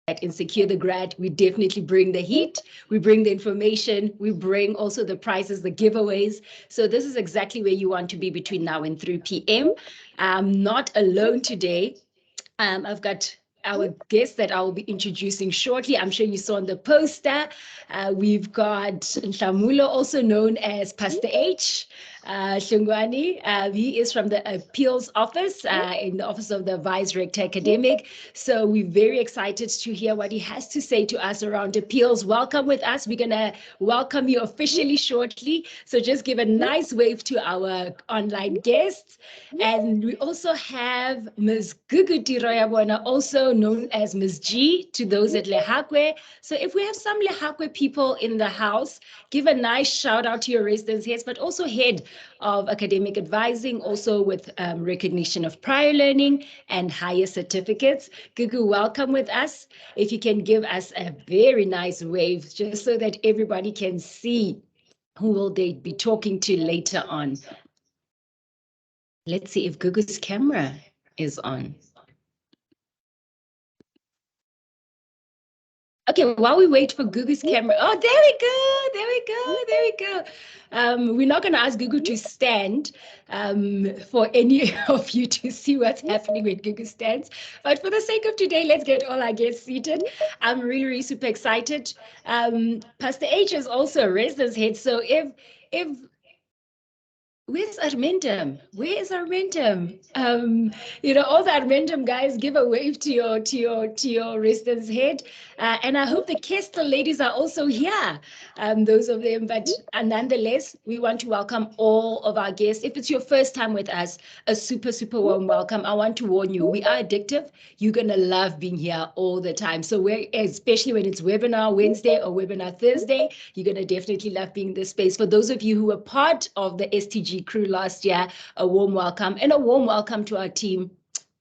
in SecureTheGrad, we definitely bring the heat, we bring the information, we bring also the prizes, the giveaways. So this is exactly where you want to be between now and 3 p.m. I'm not alone today. I've got our guest that I will be introducing shortly. I'm sure you saw on the poster. We've got Nhlamulo, also known as Pastor H. Shungwani. He is from the Appeals Office in the Office of the Vice Rector Academic. So we're very excited to hear what he has to say to us around appeals. Welcome with us. We're going to welcome you officially shortly. So just give a nice wave to our online guests. And we also have Ms. Gugu Tiroyabona, also known as Ms. G, to those at Lehakwe. So if we have some Lehakwe people in the house, give a nice shout out to your residents heads, but also head of academic advising, also with recognition of prior learning and higher certificates. Gugu, welcome with us. If you can give us a very nice wave, just so that everybody can see who will they be talking to later on. Let's see if Gugu's camera is on. Okay, while we wait for Gugu's camera. Oh, there we go, there we go, there we go. We're not going to ask Gugu to stand for any of you to see what's happening when Gugu stands. But for the sake of today, let's get all our guests seated. I'm really, really super excited. Pastor H is also a residence head. So if where's Armendam? Where is Armendam? All the Armendam guys, give a wave to your residence head. And I hope the Kester ladies are also here, those of them. But nonetheless, we want to welcome all of our guests. If it's your first time with us, a super, super warm welcome. I want to warn you, we are addictive. You're going to love being here all the time. So especially when it's webinar Wednesday or webinar Thursday, you're going to definitely love being in this space. For those of you who were part of the STG crew last year, a warm welcome, and a warm welcome to our team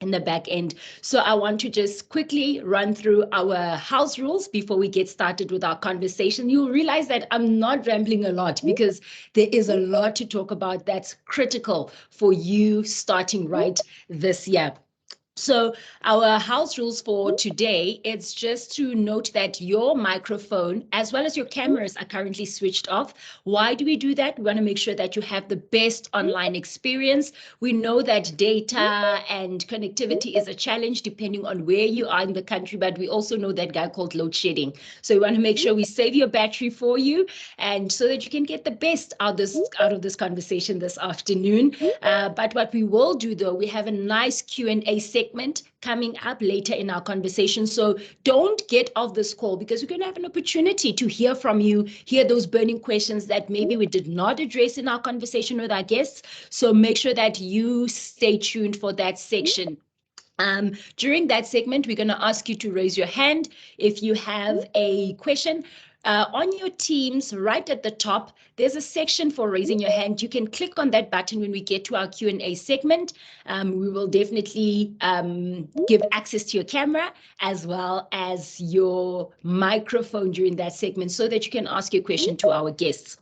in the back end. So I want to just quickly run through our house rules before we get started with our conversation. You'll realize that I'm not rambling a lot because there is a lot to talk about that's critical for you starting right this year. So our house rules for today, it's just to note that your microphone as well as your cameras are currently switched off. Why do we do that? We want to make sure that you have the best online experience. We know that data and connectivity is a challenge depending on where you are in the country, but we also know that guy called load shedding. So we want to make sure we save your battery for you and so that you can get the best out of this conversation this afternoon. But what we will do though, we have a nice Q&A segment coming up later in our conversation. So don't get off this call because we're going to have an opportunity to hear from you, hear those burning questions that maybe we did not address in our conversation with our guests. So make sure that you stay tuned for that section. During that segment, we're going to ask you to raise your hand if you have a question. On your Teams, right at the top, there's a section for raising your hand. You can click on that button when we get to our Q&A segment. We will definitely give access to your camera as well as your microphone during that segment so that you can ask your question to our guests.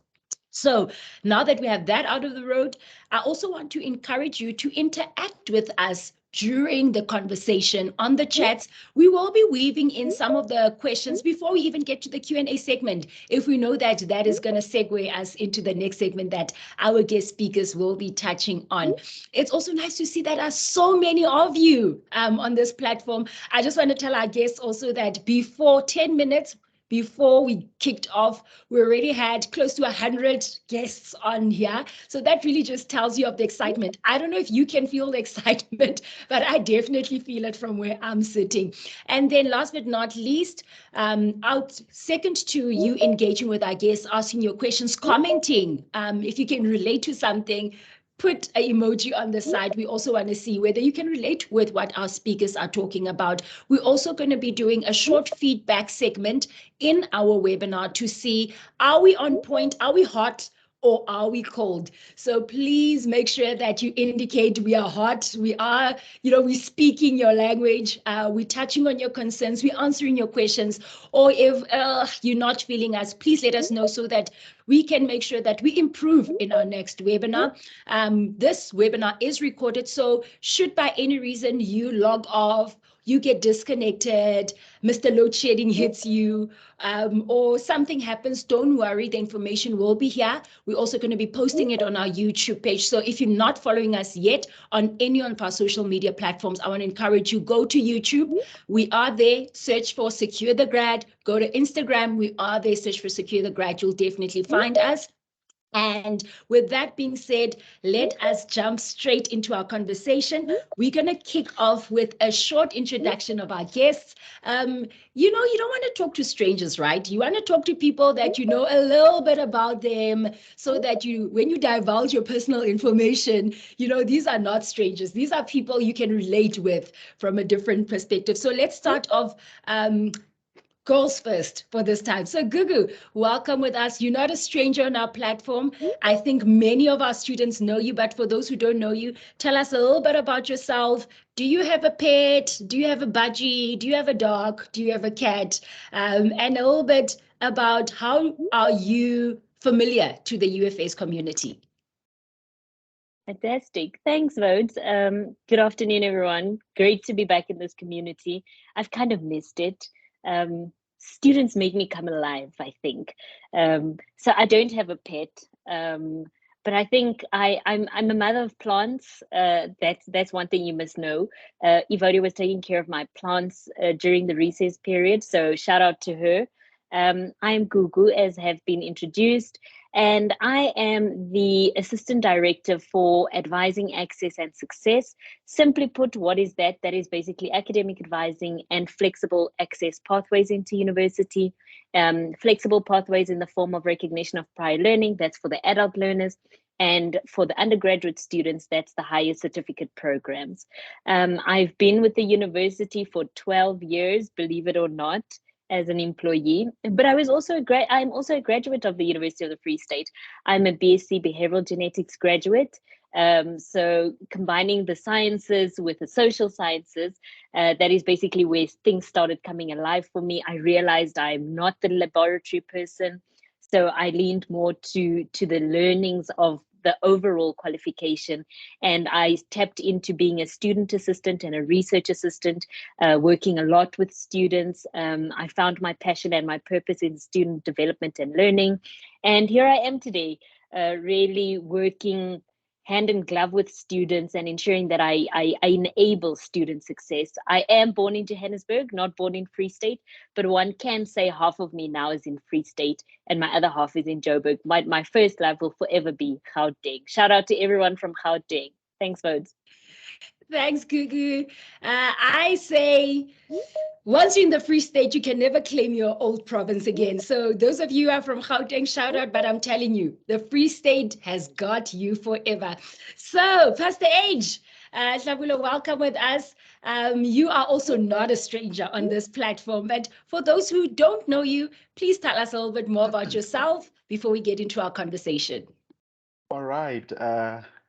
So now that we have that out of the road, I also want to encourage you to interact with us during the conversation on the chats. We will be weaving in some of the questions before we even get to the Q&A segment, if we know that that is going to segue us into the next segment that our guest speakers will be touching on. It's also nice to see that there are so many of you on this platform. I just want to tell our guests also that before 10 minutes, before we kicked off, we already had close to 100 guests on here. So that really just tells you of the excitement. I don't know if you can feel the excitement, but I definitely feel it from where I'm sitting. And then last but not least, second to you engaging with our guests, asking your questions, commenting. If you can relate to something, put an emoji on the side. We also want to see whether you can relate with what our speakers are talking about. We're also going to be doing a short feedback segment in our webinar to see, are we on point? Are we hot? Or are we cold? So please make sure that you indicate we are hot, we are, we're speaking your language, we're touching on your concerns, we're answering your questions. Or if you're not feeling us, please let us know so that we can make sure that we improve in our next webinar. This webinar is recorded, so should by any reason you log off, you get disconnected, Mr. Load Shedding hits you, or something happens, don't worry, the information will be here. We're also going to be posting it on our YouTube page. So if you're not following us yet on any of our social media platforms, I want to encourage you, go to YouTube. We are there, search for Secure the Grad. Go to Instagram, we are there, search for Secure the Grad. You'll definitely find us. And with that being said, let us jump straight into our conversation. We're going to kick off with a short introduction of our guests. You know, you don't want to talk to strangers, right? You want to talk to people that you know a little bit about them, so that when you divulge your personal information, you know, these are not strangers. These are people you can relate with from a different perspective. So let's start off girls first for this time. So Gugu, welcome with us. You're not a stranger on our platform. I think many of our students know you, but for those who don't know you, tell us a little bit about yourself. Do you have a pet? Do you have a budgie? Do you have a dog? Do you have a cat? And a little bit about how are you familiar to the UFS community? Fantastic. Thanks, Vodes. Good afternoon, everyone. Great to be back in this community. I've kind of missed it. Students make me come alive, I think. So I don't have a pet, but I think I'm a mother of plants. That's one thing you must know. Evody was taking care of my plants during the recess period, so shout out to her. I'm Gugu, as have been introduced, and I am the Assistant Director for Advising Access and Success. Simply put, what is that? That is basically academic advising and flexible access pathways into university. Flexible pathways in the form of recognition of prior learning, that's for the adult learners. And for the undergraduate students, that's the higher certificate programs. I've been with the university for 12 years, believe it or not, as an employee, but I'm also a graduate of the University of the Free State. I'm a BSc Behavioral Genetics graduate. So combining the sciences with the social sciences, that is basically where things started coming alive for me. I realized I'm not the laboratory person, so I leaned more to the learnings of the overall qualification, and I tapped into being a student assistant and a research assistant, working a lot with students. I found my passion and my purpose in student development and learning, and here I am today, really working hand in glove with students and ensuring that I enable student success. I am born in Johannesburg, not born in Free State, but one can say half of me now is in Free State and my other half is in Joburg. My first love will forever be Gauteng. Shout out to everyone from Gauteng. Thanks, Vodes. Thanks, Gugu. I say, once you're in the Free State, you can never claim your old province again. So those of you who are from Gauteng, shout out, but I'm telling you, the Free State has got you forever. So, Pastor Age, Shabula, welcome with us. You are also not a stranger on this platform, but for those who don't know you, please tell us a little bit more about yourself before we get into our conversation. All right.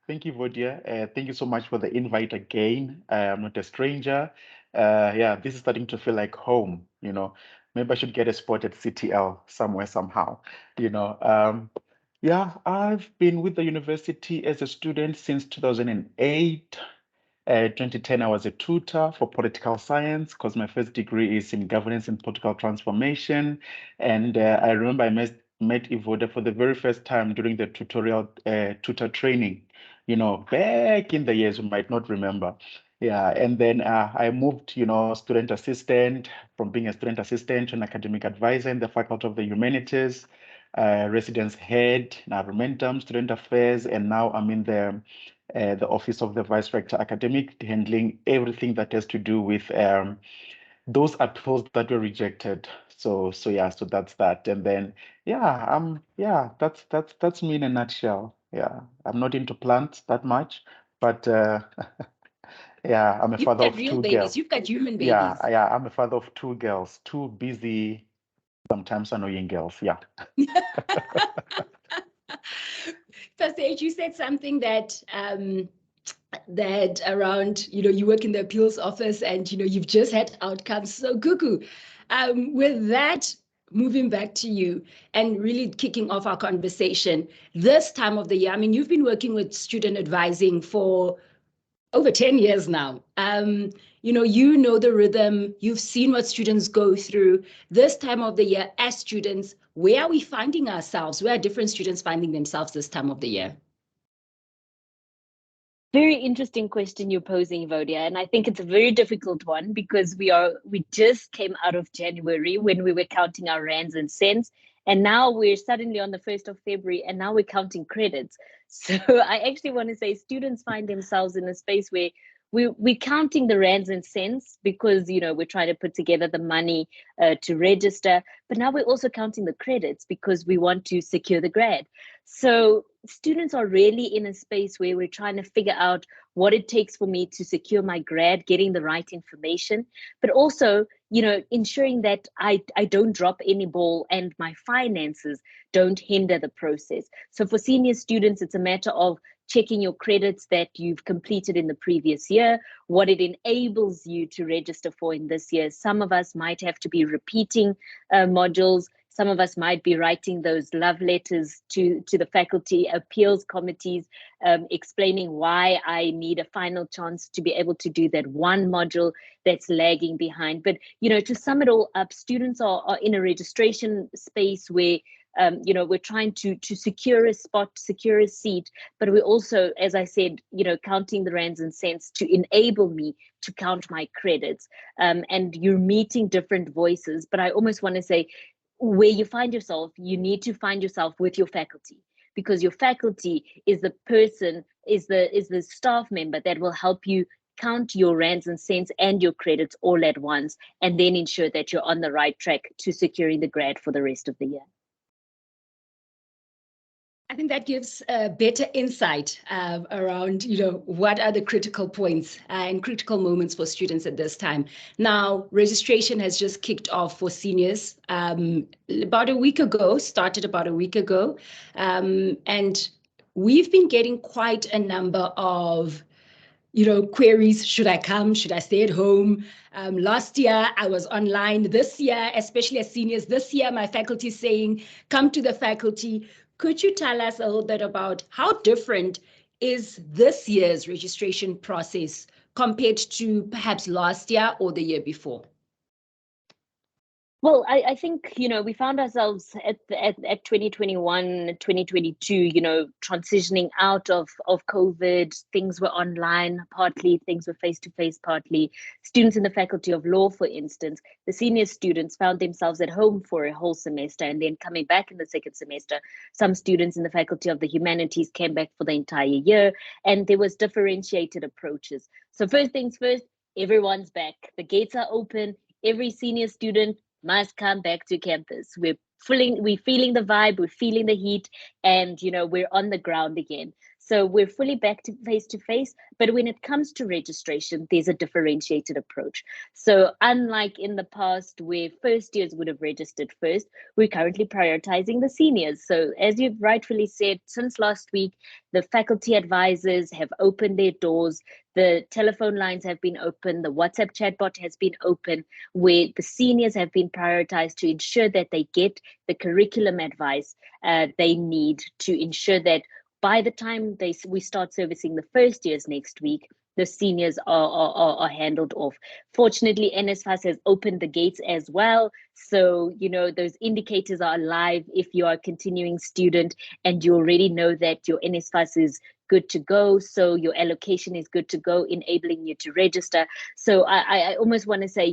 Thank you, Vodia. Thank you so much for the invite again. I'm not a stranger. Yeah, this is starting to feel like home, you know. Maybe I should get a spot at CTL somewhere, somehow, you know. Yeah, I've been with the university as a student since 2008. 2010, I was a tutor for political science because my first degree is in governance and political transformation. And I remember I met Ivoda for the very first time during the tutor training, you know, back in the years, you might not remember. Yeah, and then I moved, you know, student assistant, from being a student assistant to an academic advisor in the Faculty of the Humanities, residence head, environmental, student affairs, and now I'm in the Office of the Vice Rector Academic, handling everything that has to do with those appeals that were rejected. So yeah, so that's that. And then yeah, that's me in a nutshell. Yeah, I'm not into plants that much, but yeah, I'm a You've father got of real two babies. girls. You've got human babies. Yeah, I'm a father of two girls, two busy, sometimes annoying girls. Yeah. Pastor H, you said something that around, you know, you work in the appeals office and, you know, you've just had outcomes. So Gugu, with that, moving back to you and really kicking off our conversation, this time of the year, I mean, you've been working with student advising for over 10 years now. You know the rhythm, you've seen what students go through. This time of the year, as students, where are we finding ourselves? Where are different students finding themselves this time of the year? Very interesting question you're posing, Vodia, and I think it's a very difficult one because we just came out of January when we were counting our rands and cents, and now we're suddenly on the 1st of February, and now we're counting credits. So I actually want to say students find themselves in a space where we're counting the rands and cents because we're trying to put together the money to register, but now we're also counting the credits because we want to secure the grad. So students are really in a space where we're trying to figure out what it takes for me to secure my grad, getting the right information, but also ensuring that I don't drop any ball and my finances don't hinder the process. So for senior students, it's a matter of checking your credits that you've completed in the previous year, what it enables you to register for in this year. Some of us might have to be repeating modules. Some of us might be writing those love letters to the faculty appeals committees, explaining why I need a final chance to be able to do that one module that's lagging behind. But, to sum it all up, students are in a registration space where we're trying to secure a spot, secure a seat, but we're also, as I said, counting the rands and cents to enable me to count my credits. And you're meeting different voices, but I almost want to say, where you find yourself, you need to find yourself with your faculty, because your faculty is the person, is the staff member that will help you count your rands and cents and your credits all at once, and then ensure that you're on the right track to securing the grad for the rest of the year. I think that gives a better insight around, what are the critical points and critical moments for students at this time. Now, registration has just kicked off for seniors about a week ago, and we've been getting quite a number of queries. Should I come? Should I stay at home? Last year, I was online. This year, especially as seniors, this year, my faculty is saying, come to the faculty. Could you tell us a little bit about how different is this year's registration process compared to perhaps last year or the year before? Well, I think, we found ourselves at 2021, 2022, transitioning out of COVID. Things were online, partly things were face-to-face, partly. Students in the Faculty of Law, for instance, the senior students found themselves at home for a whole semester and then coming back in the second semester. Some students in the Faculty of the Humanities came back for the entire year, and there was differentiated approaches. So first things first, everyone's back. The gates are open. Every senior student must come back to campus. We're feeling the vibe, we're feeling the heat, and we're on the ground again. So we're fully back to face, but when it comes to registration, there's a differentiated approach. So unlike in the past where first years would have registered first, we're currently prioritizing the seniors. So as you've rightfully said, since last week, the faculty advisors have opened their doors, the telephone lines have been open, the WhatsApp chatbot has been open, where the seniors have been prioritized to ensure that they get the curriculum advice they need to ensure that by the time we start servicing the first years next week, the seniors are handled off. Fortunately, NSFAS has opened the gates as well. So, those indicators are alive if you are a continuing student and you already know that your NSFAS is good to go. So your allocation is good to go, enabling you to register. So I almost want to say,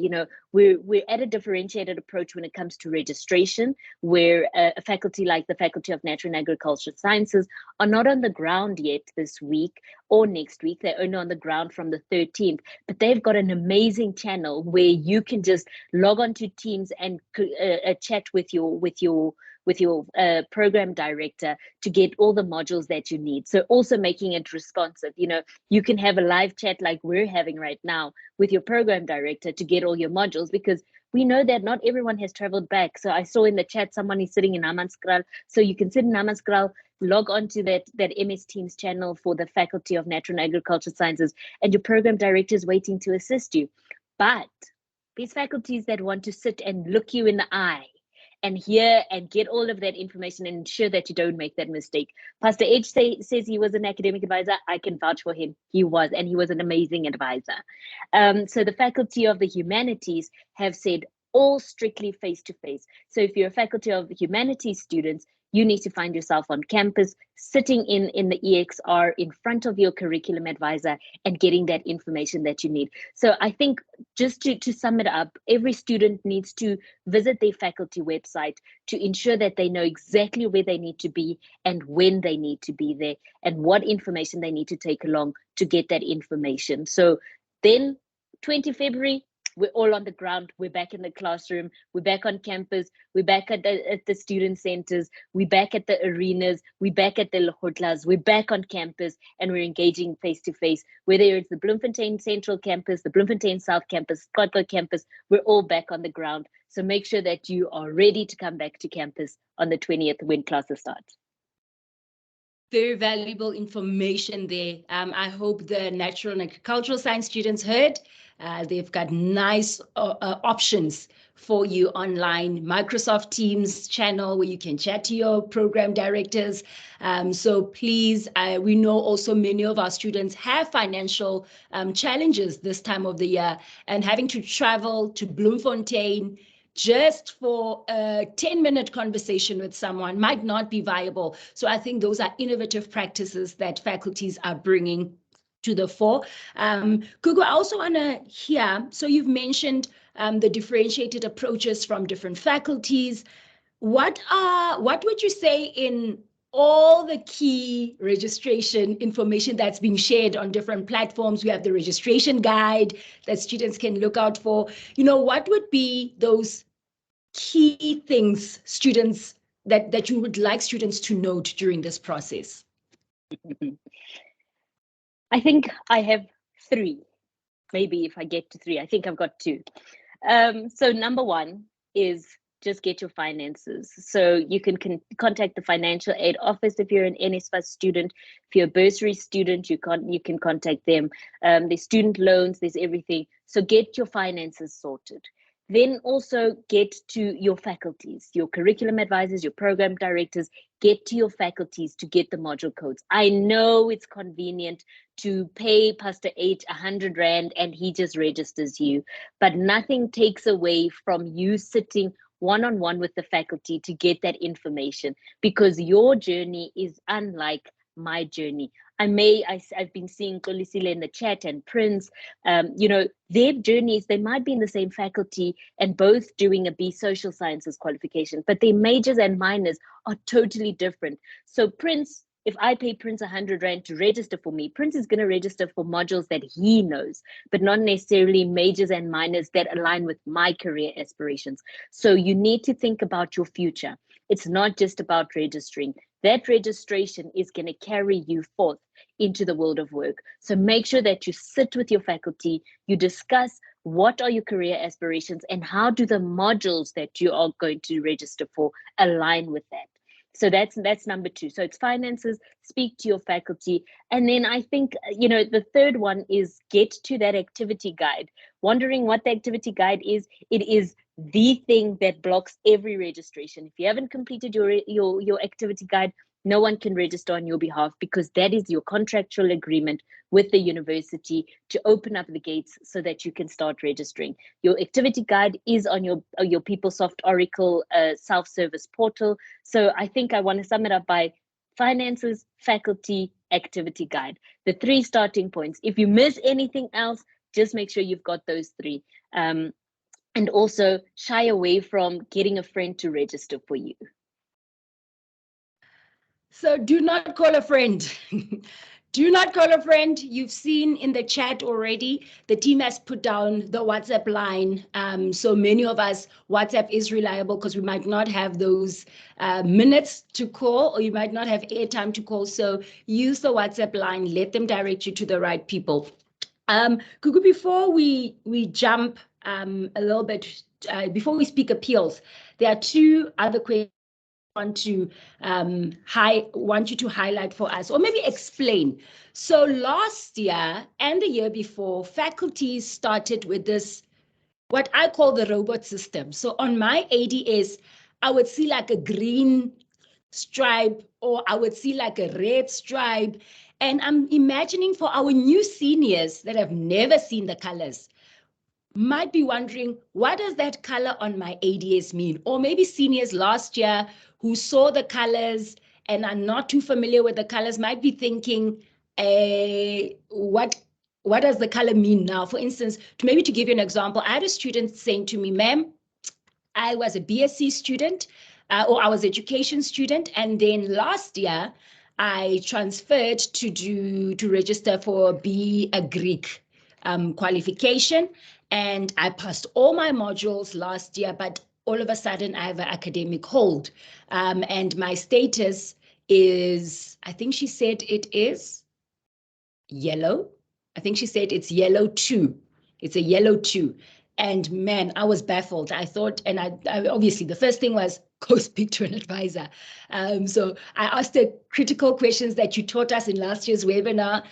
we're at a differentiated approach when it comes to registration, where a faculty like the Faculty of Natural and Agricultural Sciences are not on the ground yet this week or next week. They're only on the ground from the 13th, but they've got an amazing channel where you can just log on to Teams and chat with your program director to get all the modules that you need. So also making it responsive. You can have a live chat like we're having right now with your program director to get all your modules, because we know that not everyone has traveled back. So I saw in the chat someone is sitting in Hammanskraal. So you can sit in Hammanskraal, log on to that MS Teams channel for the Faculty of Natural and Agricultural Sciences, and your program director is waiting to assist you. But these faculties that want to sit and look you in the eye and hear and get all of that information and ensure that you don't make that mistake. Pastor H says he was an academic advisor. I can vouch for him. He was, and he was an amazing advisor. So the faculty of the humanities have said all strictly face-to-face. So if you're a faculty of humanities students, you need to find yourself on campus, sitting in the EXR in front of your curriculum advisor and getting that information that you need. So I think just to sum it up, every student needs to visit their faculty website to ensure that they know exactly where they need to be and when they need to be there and what information they need to take along to get that information. So then 20 February, we're all on the ground. We're back in the classroom. We're back on campus. We're back at the student centers. We're back at the arenas. We're back at the lekgotlas. We're back on campus, and we're engaging face to face. Whether it's the Bloemfontein Central Campus, the Bloemfontein South Campus, Scotland Campus, we're all back on the ground. So make sure that you are ready to come back to campus on the 20th when classes start. Very valuable information there. I hope the natural and agricultural science students heard. They've got nice options for you online. Microsoft Teams channel where you can chat to your program directors. So please, we know also many of our students have financial challenges this time of the year, and having to travel to Bloemfontein just for a 10-minute conversation with someone might not be viable. So I think those are innovative practices that faculties are bringing to the fore. Gugu, I also want to hear, so you've mentioned the differentiated approaches from different faculties. What would you say in all the key registration information that's being shared on different platforms? We have the registration guide that students can look out for. What would be those key things students that you would like students to note during this process? I think I have 3. Maybe if I get to 3, I think I've got 2. So number 1 is just get your finances. So you can contact the financial aid office if you're an NSFAS student. If you're a bursary student, you can contact them. There's student loans, there's everything. So get your finances sorted. Then also get to your faculties, your curriculum advisors, your program directors, get to your faculties to get the module codes. I know it's convenient to pay Pastor H 100 Rand and he just registers you, but nothing takes away from you sitting one-on-one with the faculty to get that information, because your journey is unlike my journey. I've been seeing Kolisile in the chat and Prince, their journeys, they might be in the same faculty and both doing a B social sciences qualification, but their majors and minors are totally different. So Prince, if I pay Prince 100 Rand to register for me, Prince is going to register for modules that he knows, but not necessarily majors and minors that align with my career aspirations. So you need to think about your future. It's not just about registering. That registration is going to carry you forth into the world of work. So make sure that you sit with your faculty, you discuss what are your career aspirations and how do the modules that you are going to register for align with that. So that's number 2. So it's finances, speak to your faculty. And then I think, the third one is get to that activity guide. Wondering what the activity guide is, it is the thing that blocks every registration. If you haven't completed your activity guide, no one can register on your behalf, because that is your contractual agreement with the university to open up the gates so that you can start registering. Your activity guide is on your PeopleSoft Oracle self-service portal. So I think I want to sum it up by finances, faculty, activity guide. The 3 starting points. If you miss anything else, just make sure you've got those 3. And also shy away from getting a friend to register for you. So do not call a friend. Do not call a friend. You've seen in the chat already, the team has put down the WhatsApp line. So many of us, WhatsApp is reliable because we might not have those minutes to call, or you might not have airtime to call. So use the WhatsApp line, let them direct you to the right people. Gugu, before we jump a little bit, before we speak appeals, there are 2 other questions want you to highlight for us, or maybe explain. So last year and the year before, faculties started with this, what I call the robot system. So on my ADS, I would see like a green stripe, or I would see like a red stripe. And I'm imagining for our new seniors that have never seen the colors, might be wondering, what does that color on my ADS mean? Or maybe seniors last year who saw the colors and are not too familiar with the colors might be thinking, what does the color mean now? For instance, maybe to give you an example, I had a student saying to me, ma'am, I was a BSc student, or I was education student, and then last year I transferred to register for be a Greek qualification, and I passed all my modules last year, but all of a sudden I have an academic hold, and my status is, I think she said it is yellow. I think she said it's yellow 2. It's a yellow 2. And man, I was baffled. I thought, and I obviously the first thing was go speak to an advisor. So I asked her critical questions that you taught us in last year's webinar.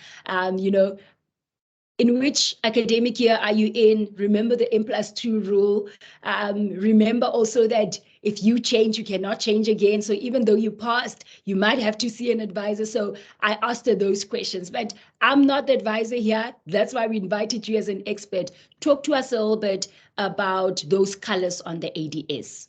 In which academic year are you in? Remember the M+2 rule. Remember also that if you change, you cannot change again. So even though you passed, you might have to see an advisor. So I asked her those questions, but I'm not the advisor here. That's why we invited you as an expert. Talk to us a little bit about those colors on the ADS.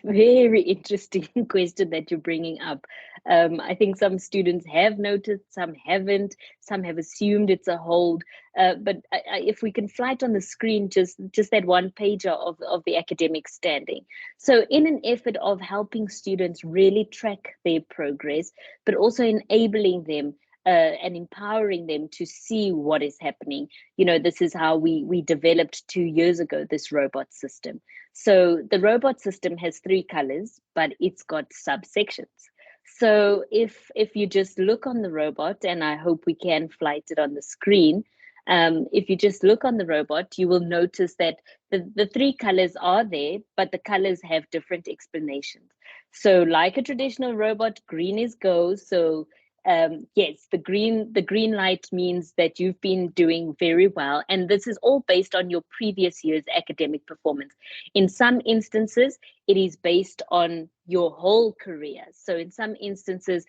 Very interesting question that you're bringing up. I think some students have noticed, some haven't, some have assumed it's a hold. But if we can fly it on the screen, just that one pager of the academic standing. So in an effort of helping students really track their progress, but also enabling them and empowering them to see what is happening. This is how we developed 2 years ago, this robot system. So the robot system has 3 colors, but it's got subsections. So if you just look on the robot, and I hope we can flight it on the screen, if you just look on the robot, you will notice that the 3 colors are there, but the colors have different explanations. So like a traditional robot, green is go. So yes, the green light means that you've been doing very well. And this is all based on your previous year's academic performance. In some instances, it is based on your whole career. So in some instances,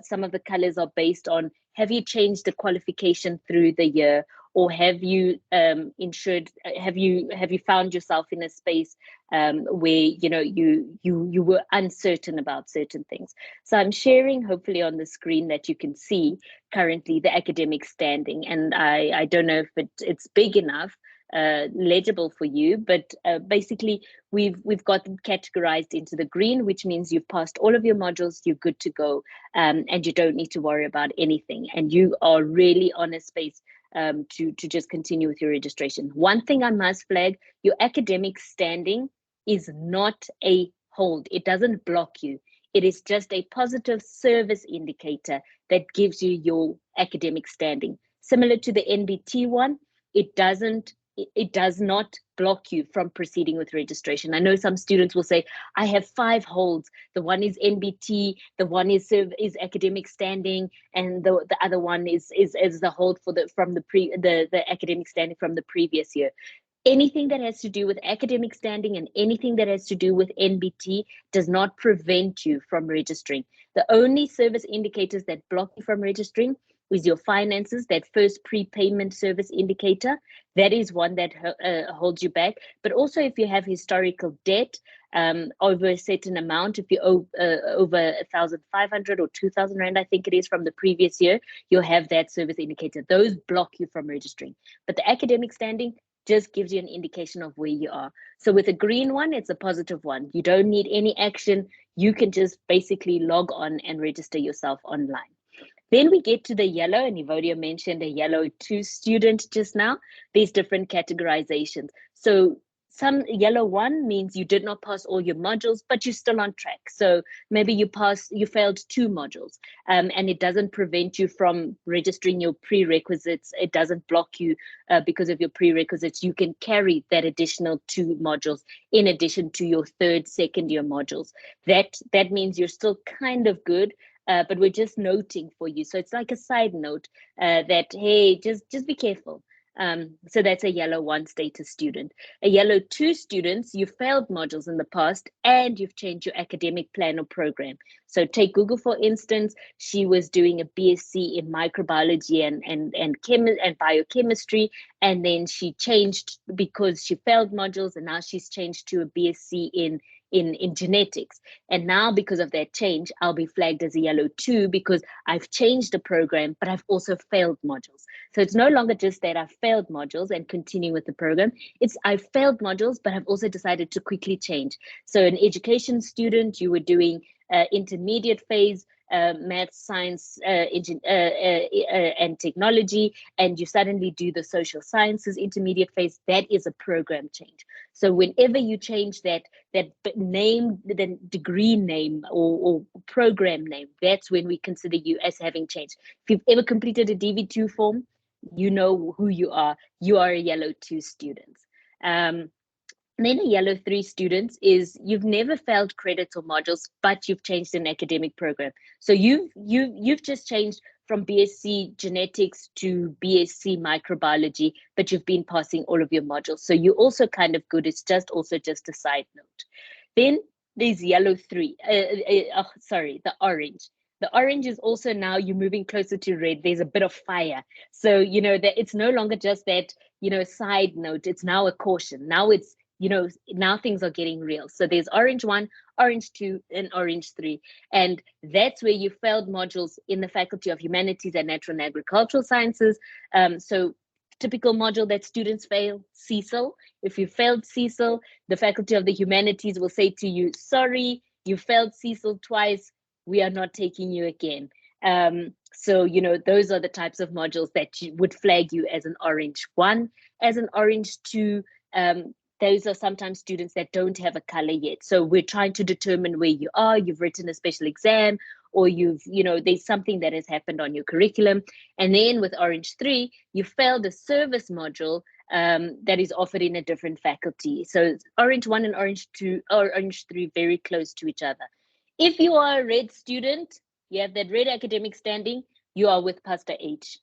some of the colors are based on, have you changed the qualification through the year? Or have you have you found yourself in a space where you were uncertain about certain things? So I'm sharing hopefully on the screen that you can see currently the academic standing, and I don't know if it's big enough, legible for you, but basically we've got them categorized into the green, which means you've passed all of your modules, you're good to go, and you don't need to worry about anything, and you are really on a space to just continue with your registration. One thing I must flag, your academic standing is not a hold. It doesn't block you. It is just a positive service indicator that gives you your academic standing. Similar to the NBT one, it does not block you from proceeding with registration. I know some students will say, I have 5 holds. The one is NBT, the one is academic standing, and the other one is the hold for the academic standing from the previous year. Anything that has to do with academic standing and anything that has to do with NBT does not prevent you from registering. The only service indicators that block you from registering is your finances, that first prepayment service indicator. That is one that holds you back. But also if you have historical debt over a certain amount, if you owe over 1,500 or 2,000 Rand, I think it is, from the previous year, you'll have that service indicator. Those block you from registering. But the academic standing just gives you an indication of where you are. So with a green one, it's a positive one. You don't need any action. You can just basically log on and register yourself online. Then we get to the yellow, and Evodia mentioned a yellow 2 student just now. There's different categorizations. So some yellow 1 means you did not pass all your modules, but you're still on track. So maybe you failed 2 modules, and it doesn't prevent you from registering your prerequisites. It doesn't block you because of your prerequisites. You can carry that additional 2 modules in addition to your 3rd, 2nd year modules. That means you're still kind of good. But we're just noting for you. So it's like a side note that, hey, just be careful. So that's a yellow 1 status student. A yellow 2 students, you failed modules in the past and you've changed your academic plan or program. So take Google, for instance, she was doing a BSc in microbiology and biochemistry, and then she changed because she failed modules, and now she's changed to a BSc in genetics. And now because of that change, I'll be flagged as a yellow 2 because I've changed the program, but I've also failed modules. So it's no longer just that I've failed modules and continue with the program. It's I've failed modules, but I've also decided to quickly change. So an education student, you were doing intermediate phase, math, science, and technology, and you suddenly do the social sciences intermediate phase. That is a program change. So whenever you change that name, the degree name or program name, that's when we consider you as having changed. If you've ever completed a DV2 form, you know who you are. You are a yellow 2 student. And then a yellow 3 students is you've never failed credits or modules, but you've changed an academic program. So you've just changed from BSc genetics to BSc microbiology, but you've been passing all of your modules. So you're also kind of good. It's just a side note. Then there's yellow 3. The orange. The orange is also now you're moving closer to red. There's a bit of fire. So, that it's no longer just that, side note. It's now a caution. Now it's, now things are getting real. So there's orange 1, orange 2, and orange 3. And that's where you failed modules in the Faculty of Humanities and Natural and Agricultural Sciences. So typical module that students fail, CSIL. If you failed CSIL, the Faculty of the Humanities will say to you, sorry, you failed CSIL twice. We are not taking you again. So, those are the types of modules that would flag you as an orange 1, as an orange 2. Those are sometimes students that don't have a color yet. So we're trying to determine where you are. You've written a special exam, or there's something that has happened on your curriculum. And then with orange 3, you failed a service module that is offered in a different faculty. So orange 1 and orange 2 or orange 3 very close to each other. If you are a red student, you have that red academic standing, you are with Pastor H.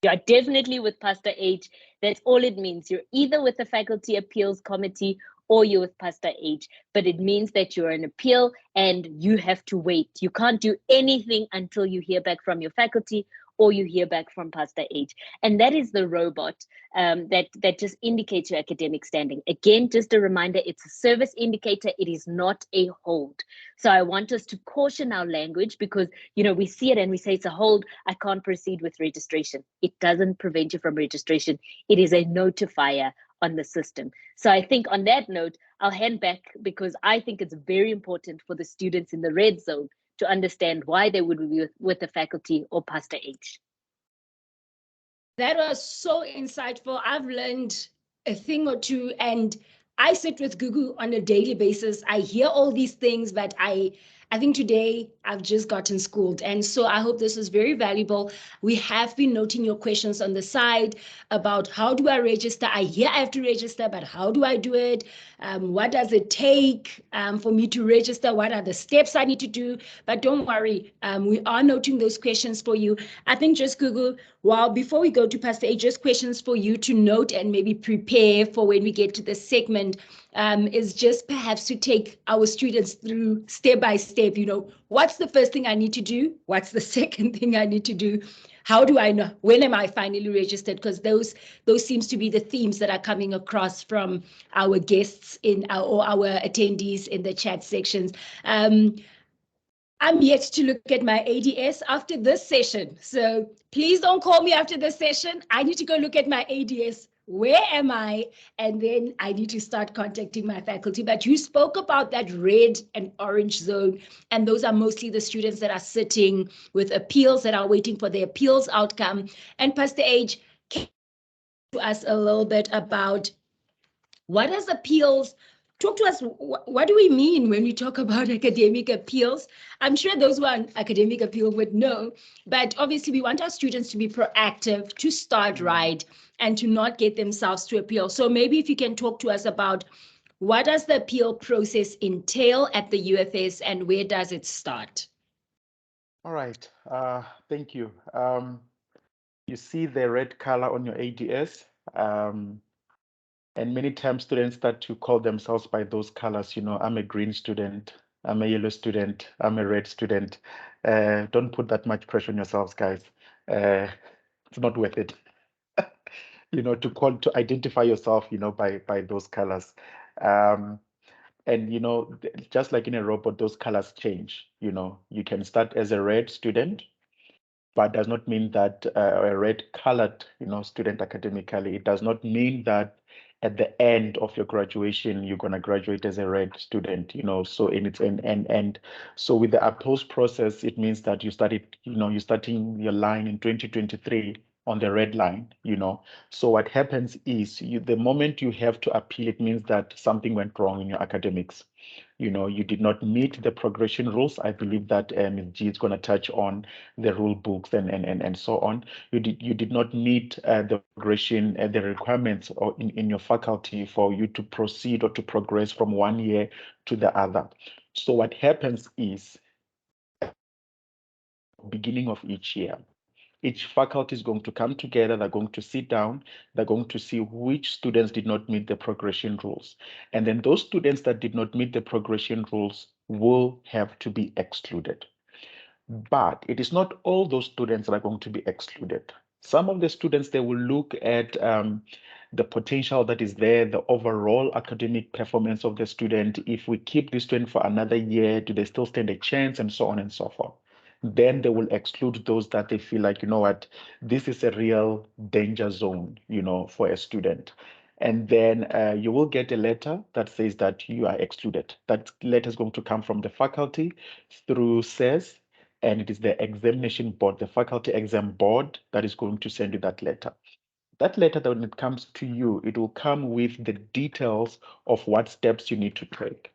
You are definitely with Pastor H. That's all it means. You're either with the Faculty Appeals Committee or you're with Pastor H. But it means that you're an appeal and you have to wait. You can't do anything until you hear back from your faculty or you hear back from Pastor H. And that is the robot that just indicates your academic standing. Again, just a reminder, it's a service indicator. It is not a hold. So I want us to caution our language because, we see it and we say it's a hold. I can't proceed with registration. It doesn't prevent you from registration. It is a notifier on the system. So I think on that note, I'll hand back because I think it's very important for the students in the red zone to understand why they would be with the faculty or Pastor H. That was so insightful. I've learned a thing or two, and I sit with Gugu on a daily basis. I hear all these things, but I think today I've just gotten schooled. And so I hope this was very valuable. We have been noting your questions on the side about how do I register? I hear I have to register, but how do I do it? What does it take for me to register? What are the steps I need to do? But don't worry, we are noting those questions for you. I think just Google, before we go to Pastor A, just questions for you to note and maybe prepare for when we get to the segment is just perhaps to take our students through step by step, what's the first thing I need to do? What's the second thing I need to do? How do I know? When am I finally registered? Because those seems to be the themes that are coming across from our guests or our attendees in the chat sections. I'm yet to look at my ADS after this session. So please don't call me after this session. I need to go look at my ADS. Where am I? And then I need to start contacting my faculty. But you spoke about that red and orange zone, and those are mostly the students that are sitting with appeals that are waiting for their appeals outcome. And Pastor H, can you talk to us a little bit about what does appeals talk to us? What do we mean when we talk about academic appeals? I'm sure those who are on academic appeal would know, but obviously we want our students to be proactive, to start right, and to not get themselves to appeal. So maybe if you can talk to us about what does the appeal process entail at the UFS and where does it start? All right, thank you. You see the red color on your ADS. And many times students start to call themselves by those colors. I'm a green student, I'm a yellow student, I'm a red student. Don't put that much pressure on yourselves, guys. It's not worth it. To identify yourself, by those colors. Um, and just like in a robot, those colors change. You can start as a red student, but does not mean that a red colored, student academically. It does not mean that at the end of your graduation, you're going to graduate as a red student, so in its and so with the approach process, it means that you're starting your line in 2023 on the red line, So what happens is the moment you have to appeal, it means that something went wrong in your academics. You did not meet the progression rules. I believe that Ms. G is going to touch on the rule books and so on. You did not meet the progression, the requirements or in your faculty for you to proceed or to progress from one year to the other. So what happens is, beginning of each year, each faculty is going to come together, they're going to sit down, they're going to see which students did not meet the progression rules. And then those students that did not meet the progression rules will have to be excluded. But it is not all those students that are going to be excluded. Some of the students, they will look at the potential that is there, the overall academic performance of the student. If we keep this student for another year, do they still stand a chance, and so on and so forth. Then they will exclude those that they feel like, what, this is a real danger zone, for a student. And then you will get a letter that says that you are excluded. That letter is going to come from the faculty through SES, and it is the examination board, the faculty exam board, that is going to send you that letter. That letter, that when it comes to you, it will come with the details of what steps you need to take.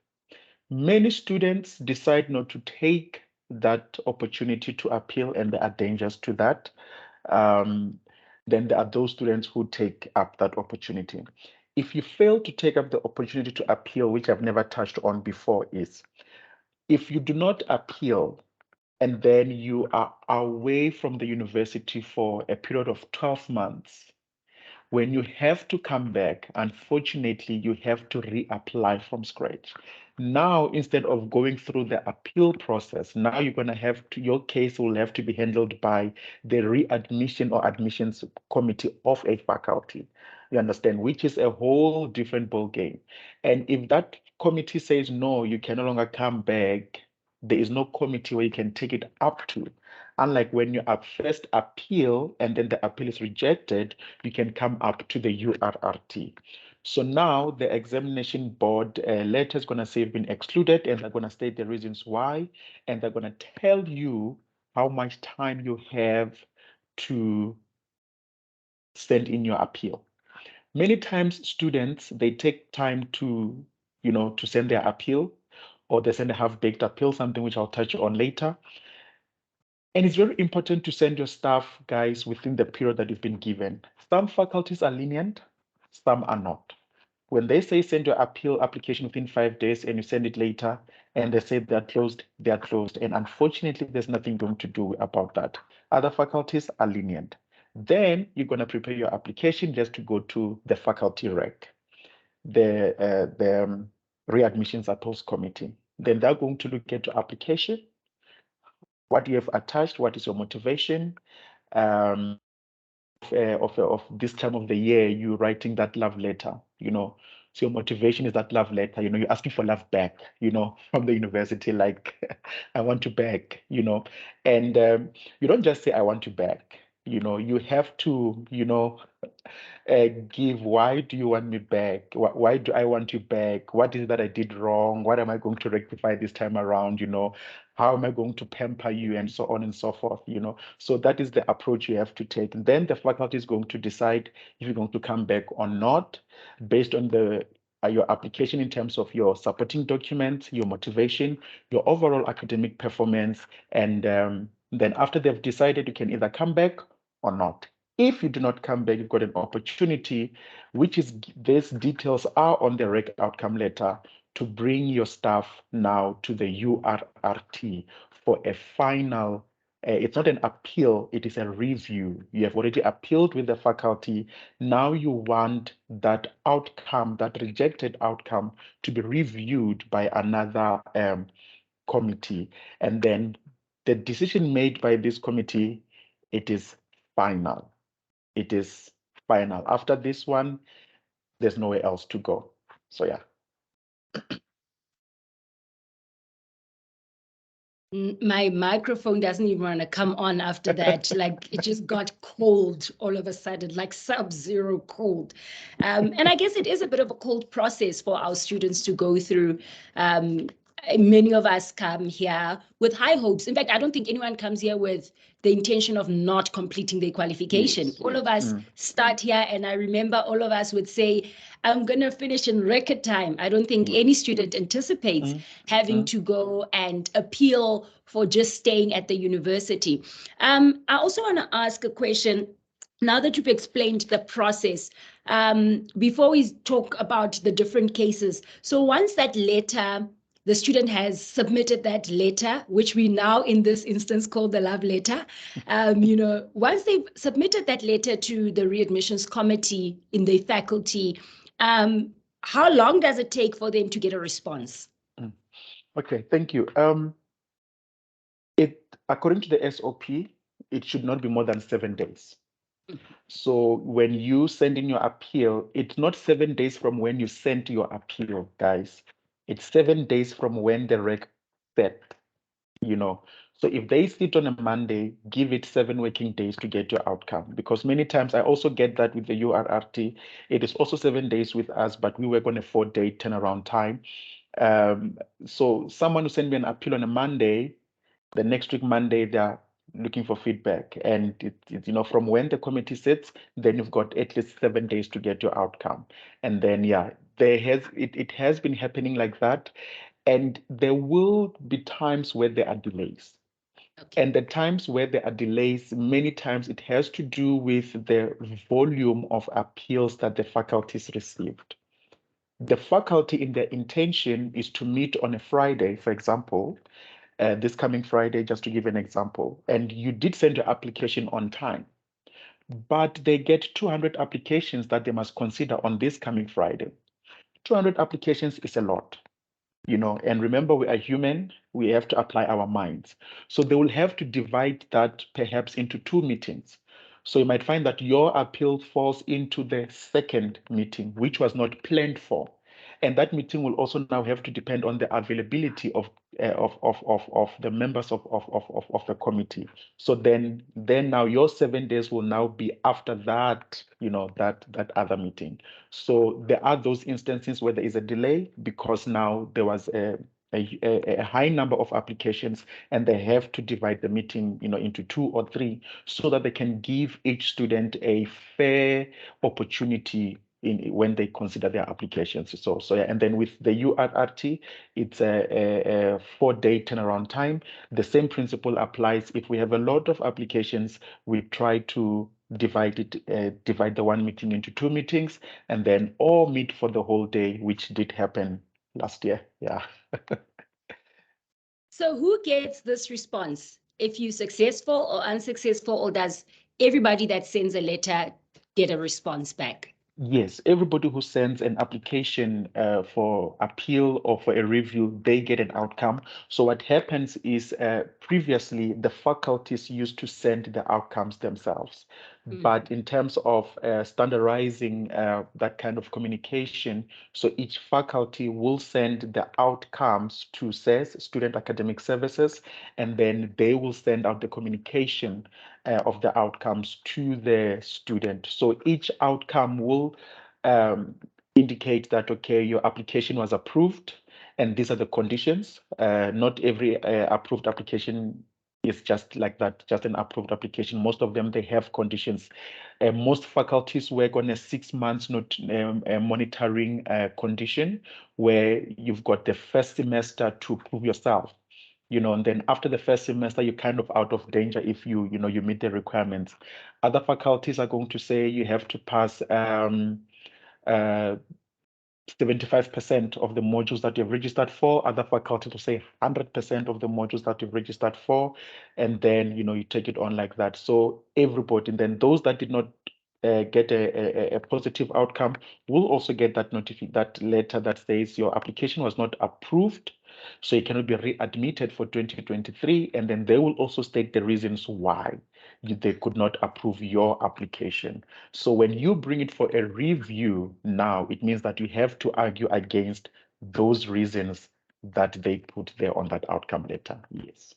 Many students decide not to take that opportunity to appeal, and there are dangers to that. Um, then there are those students who take up that opportunity. If you fail to take up the opportunity to appeal, which I've never touched on before, is if you do not appeal, and then you are away from the university for a period of 12 months. When you have to come back, unfortunately, you have to reapply from scratch. Now, instead of going through the appeal process, now you're going to your case will have to be handled by the readmission or admissions committee of a faculty. You understand, which is a whole different ball game. And if that committee says, no, you can no longer come back, there is no committee where you can take it up to. Unlike when you first appeal and then the appeal is rejected, you can come up to the URRT. So now the examination board letter is going to say you've been excluded, and they're going to state the reasons why, and they're going to tell you how much time you have to send in your appeal. Many times students, they take time to, to send their appeal, or they send a half-baked appeal, something which I'll touch on later. And it's very important to send your staff, guys, within the period that you've been given. Some faculties are lenient, some are not. When they say send your appeal application within 5 days and you send it later and they say they're closed, they are closed. And unfortunately, there's nothing going to do about that. Other faculties are lenient. Then you're going to prepare your application just to go to the faculty rec, the readmissions appeals committee. Then they're going to look at your application, what you have attached, what is your motivation, of this time of the year, you writing that love letter, So your motivation is that love letter, you're asking for love back, from the university, like, I want you back, And you don't just say, I want you back, you have to, give, why do you want me back? Why do I want you back? What is it that I did wrong? What am I going to rectify this time around? How am I going to pamper you, and so on and so forth, So that is the approach you have to take. And then the faculty is going to decide if you're going to come back or not, based on your application in terms of your supporting documents, your motivation, your overall academic performance. And then after they've decided, you can either come back or not. If you do not come back, you've got an opportunity, which is these details are on the rec outcome letter, to bring your staff now to the URRT for a final It's not an appeal, it is a review. You have already appealed with the faculty. Now you want that outcome, that rejected outcome, to be reviewed by another committee. And then the decision made by this committee, it is final. It is final. After this one, there's nowhere else to go. So yeah. My microphone doesn't even want to come on after that. Like it just got cold all of a sudden, like sub-zero cold. And I guess it is a bit of a cold process for our students to go through. Many of us come here with high hopes. In fact, I don't think anyone comes here with the intention of not completing their qualification. Yes. All of us start here, and I remember all of us would say, I'm going to finish in record time. I don't think any student anticipates having to go and appeal for just staying at the university. I also want to ask a question. Now that you've explained the process, before we talk about the different cases, so once that letter, the student has submitted that letter, which we now in this instance call the love letter. Once they've submitted that letter to the readmissions committee in the faculty, how long does it take for them to get a response? Okay, thank you. According to the SOP, it should not be more than 7 days. So when you send in your appeal, it's not 7 days from when you sent your appeal, guys. It's 7 days from when the rec set, So if they sit on a Monday, give it 7 working days to get your outcome. Because many times I also get that with the URRT. It is also 7 days with us, but we work on a 4-day turnaround time. So someone who sent me an appeal on a Monday, the next week Monday, they're looking for feedback. And from when the committee sits, then you've got at least 7 days to get your outcome. And then it has been happening like that. And there will be times where there are delays. Okay. And the times where there are delays, many times it has to do with the volume of appeals that the faculties received. The faculty, in their intention, is to meet on a Friday, for example, this coming Friday, just to give an example, and you did send your application on time, but they get 200 applications that they must consider on this coming Friday. 200 applications is a lot. And remember, we are human, we have to apply our minds. So they will have to divide that perhaps into 2 meetings. So you might find that your appeal falls into the second meeting, which was not planned for. And that meeting will also now have to depend on the availability of the members of the committee. So then now your 7 days will now be after that, that other meeting. So there are those instances where there is a delay because now there was a high number of applications and they have to divide the meeting into 2 or 3 so that they can give each student a fair opportunity when they consider their applications. So yeah, and then with the URRT, it's a 4-day turnaround time. The same principle applies. If we have a lot of applications, we try to divide the one meeting into 2 meetings and then all meet for the whole day, which did happen last year. Yeah. So who gets this response? If you're successful or unsuccessful, or does everybody that sends a letter get a response back? Yes, everybody who sends an application for appeal or for a review, they get an outcome. So what happens is previously the faculties used to send the outcomes themselves. But in terms of standardizing that kind of communication, so each faculty will send the outcomes to SACE, Student Academic Services, and then they will send out the communication of the outcomes to the student. So each outcome will indicate that, okay, your application was approved, and these are the conditions. Not every approved application is just like that, just an approved application. Most of them, they have conditions. Most faculties work on a 6 months monitoring condition where you've got the first semester to prove yourself. And then after the first semester, you're kind of out of danger if you meet the requirements. Other faculties are going to say you have to pass 75% of the modules that you've registered for. Other faculties will say 100% of the modules that you've registered for, and then you take it on like that. So everybody, and then those that did not get a positive outcome will also get that letter that says your application was not approved, so you cannot be readmitted for 2023, and then they will also state the reasons why they could not approve your application. So when you bring it for a review now, it means that you have to argue against those reasons that they put there on that outcome letter. Yes.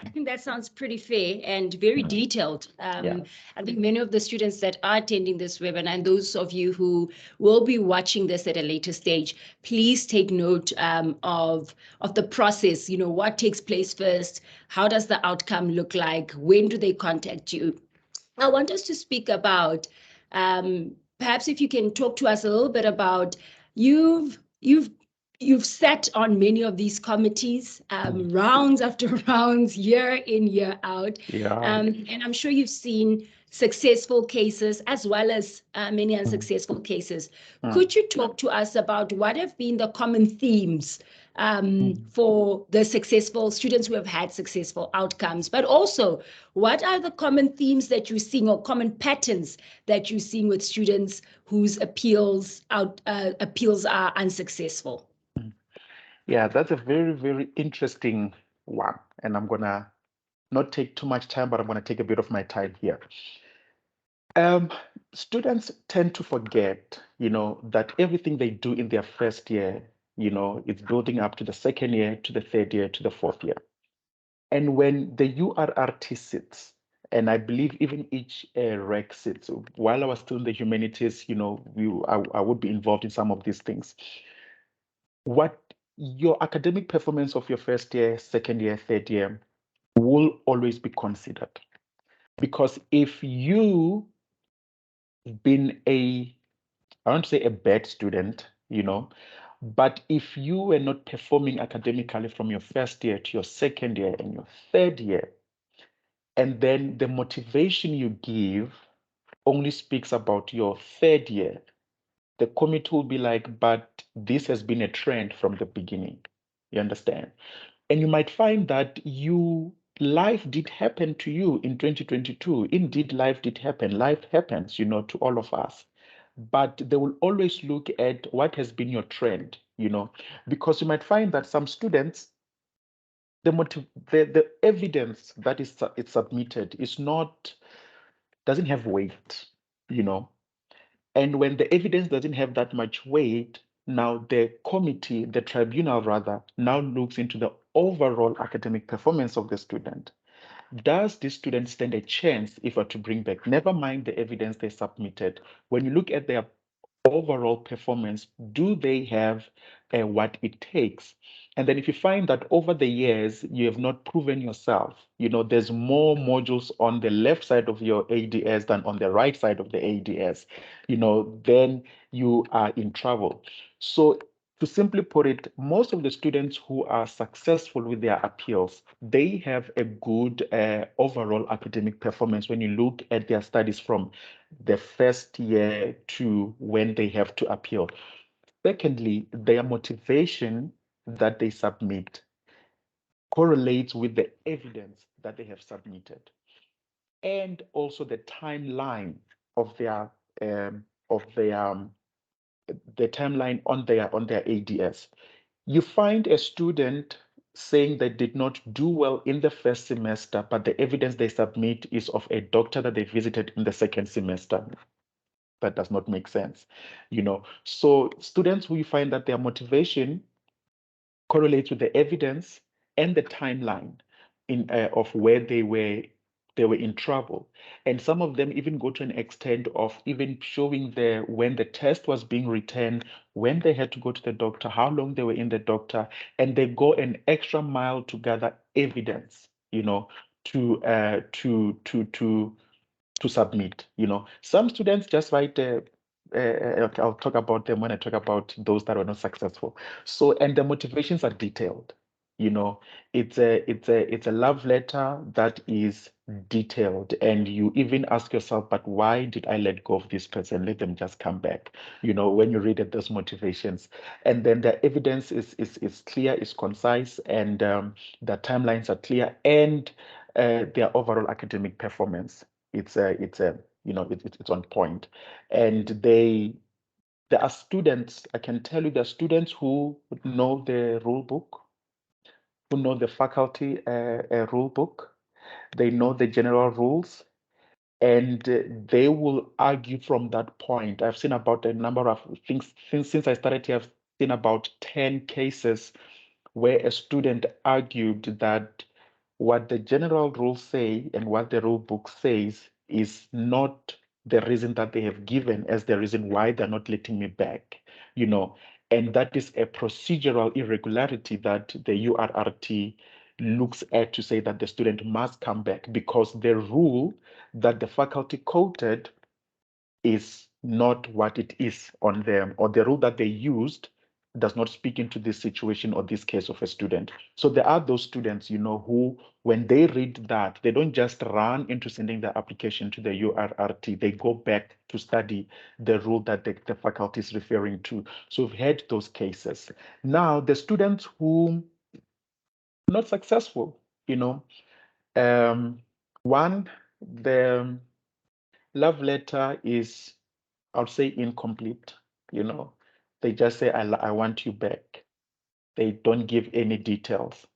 I think that sounds pretty fair and very detailed. Yeah. I think many of the students that are attending this webinar and those of you who will be watching this at a later stage, please take note of the process. What takes place first? How does the outcome look like? When do they contact you? I want us to speak about, perhaps if you can talk to us a little bit about, you've sat on many of these committees, rounds after rounds, year in, year out. Yeah. And I'm sure you've seen successful cases as well as many unsuccessful cases. Could you talk to us about what have been the common themes for the successful students who have had successful outcomes, but also what are the common themes that you're seeing or common patterns that you're seeing with students whose appeals are unsuccessful? Yeah, that's a very, very interesting one. And I'm gonna not take too much time, but I'm gonna take a bit of my time here. Students tend to forget, that everything they do in their first year, it's building up to the second year, to the third year, to the fourth year. And when the URRT sits, and I believe even each rec sits, while I was still in the humanities, I would be involved in some of these things. What your academic performance of your first year, second year, third year will always be considered. Because if you've been I won't say a bad student, but if you were not performing academically from your first year to your second year and your third year, and then the motivation you give only speaks about your third year, the committee will be like, but this has been a trend from the beginning. You understand? And you might find that life did happen to you in 2022. Indeed, life did happen. Life happens, to all of us. But they will always look at what has been your trend, because you might find that some students, the evidence that it's submitted doesn't have weight, And when the evidence doesn't have that much weight, now the committee, the tribunal rather, now looks into the overall academic performance of the student. Does this student stand a chance if I were to bring back, never mind the evidence they submitted, when you look at their overall performance, do they have what it takes? And then if you find that over the years you have not proven yourself, there's more modules on the left side of your ADS than on the right side of the ADS, then you are in trouble. So to simply put it, most of the students who are successful with their appeals, they have a good overall academic performance when you look at their studies from the first year to when they have to appeal. Secondly, their motivation that they submit correlates with the evidence that they have submitted, and also the timeline of their the timeline on their ADS. You find a student saying they did not do well in the first semester, but the evidence they submit is of a doctor that they visited in the second semester. That does not make sense, So students who you find that their motivation correlates with the evidence and the timeline of where they were in trouble. And some of them even go to an extent of even showing when the test was being returned, when they had to go to the doctor, how long they were in the doctor, and they go an extra mile to gather evidence, to submit. Some students just write okay, I'll talk about them when I talk about those that were not successful. So, and the motivations are detailed. You know, it's a love letter that is detailed, and you even ask yourself, but why did I let go of this person? Let them just come back. You know, when you read at those motivations, and then the evidence is clear, is concise, and the timelines are clear, and their overall academic performance, it's a you know it's on point, and there are students, I can tell you, there are students who know the rule book, who know the faculty rule book, they know the general rules, and they will argue from that point. I've seen about a number of things since I started here. I've seen about 10 cases where a student argued that what the general rules say and what the rule book says is not the reason that they have given as the reason why they're not letting me back, you know, and that is a procedural irregularity that the URRT looks at to say that the student must come back because the rule that the faculty quoted is not what it is on them, or the rule that they used does not speak into this situation or this case of a student. So there are those students, you know, who, when they read that, they don't just run into sending the application to the URRT, they go back to study the rule that the faculty is referring to. So we've had those cases. Now, the students who are not successful, you know, one, the love letter is, I'll say, incomplete. You know, they just say, I want you back. They don't give any details.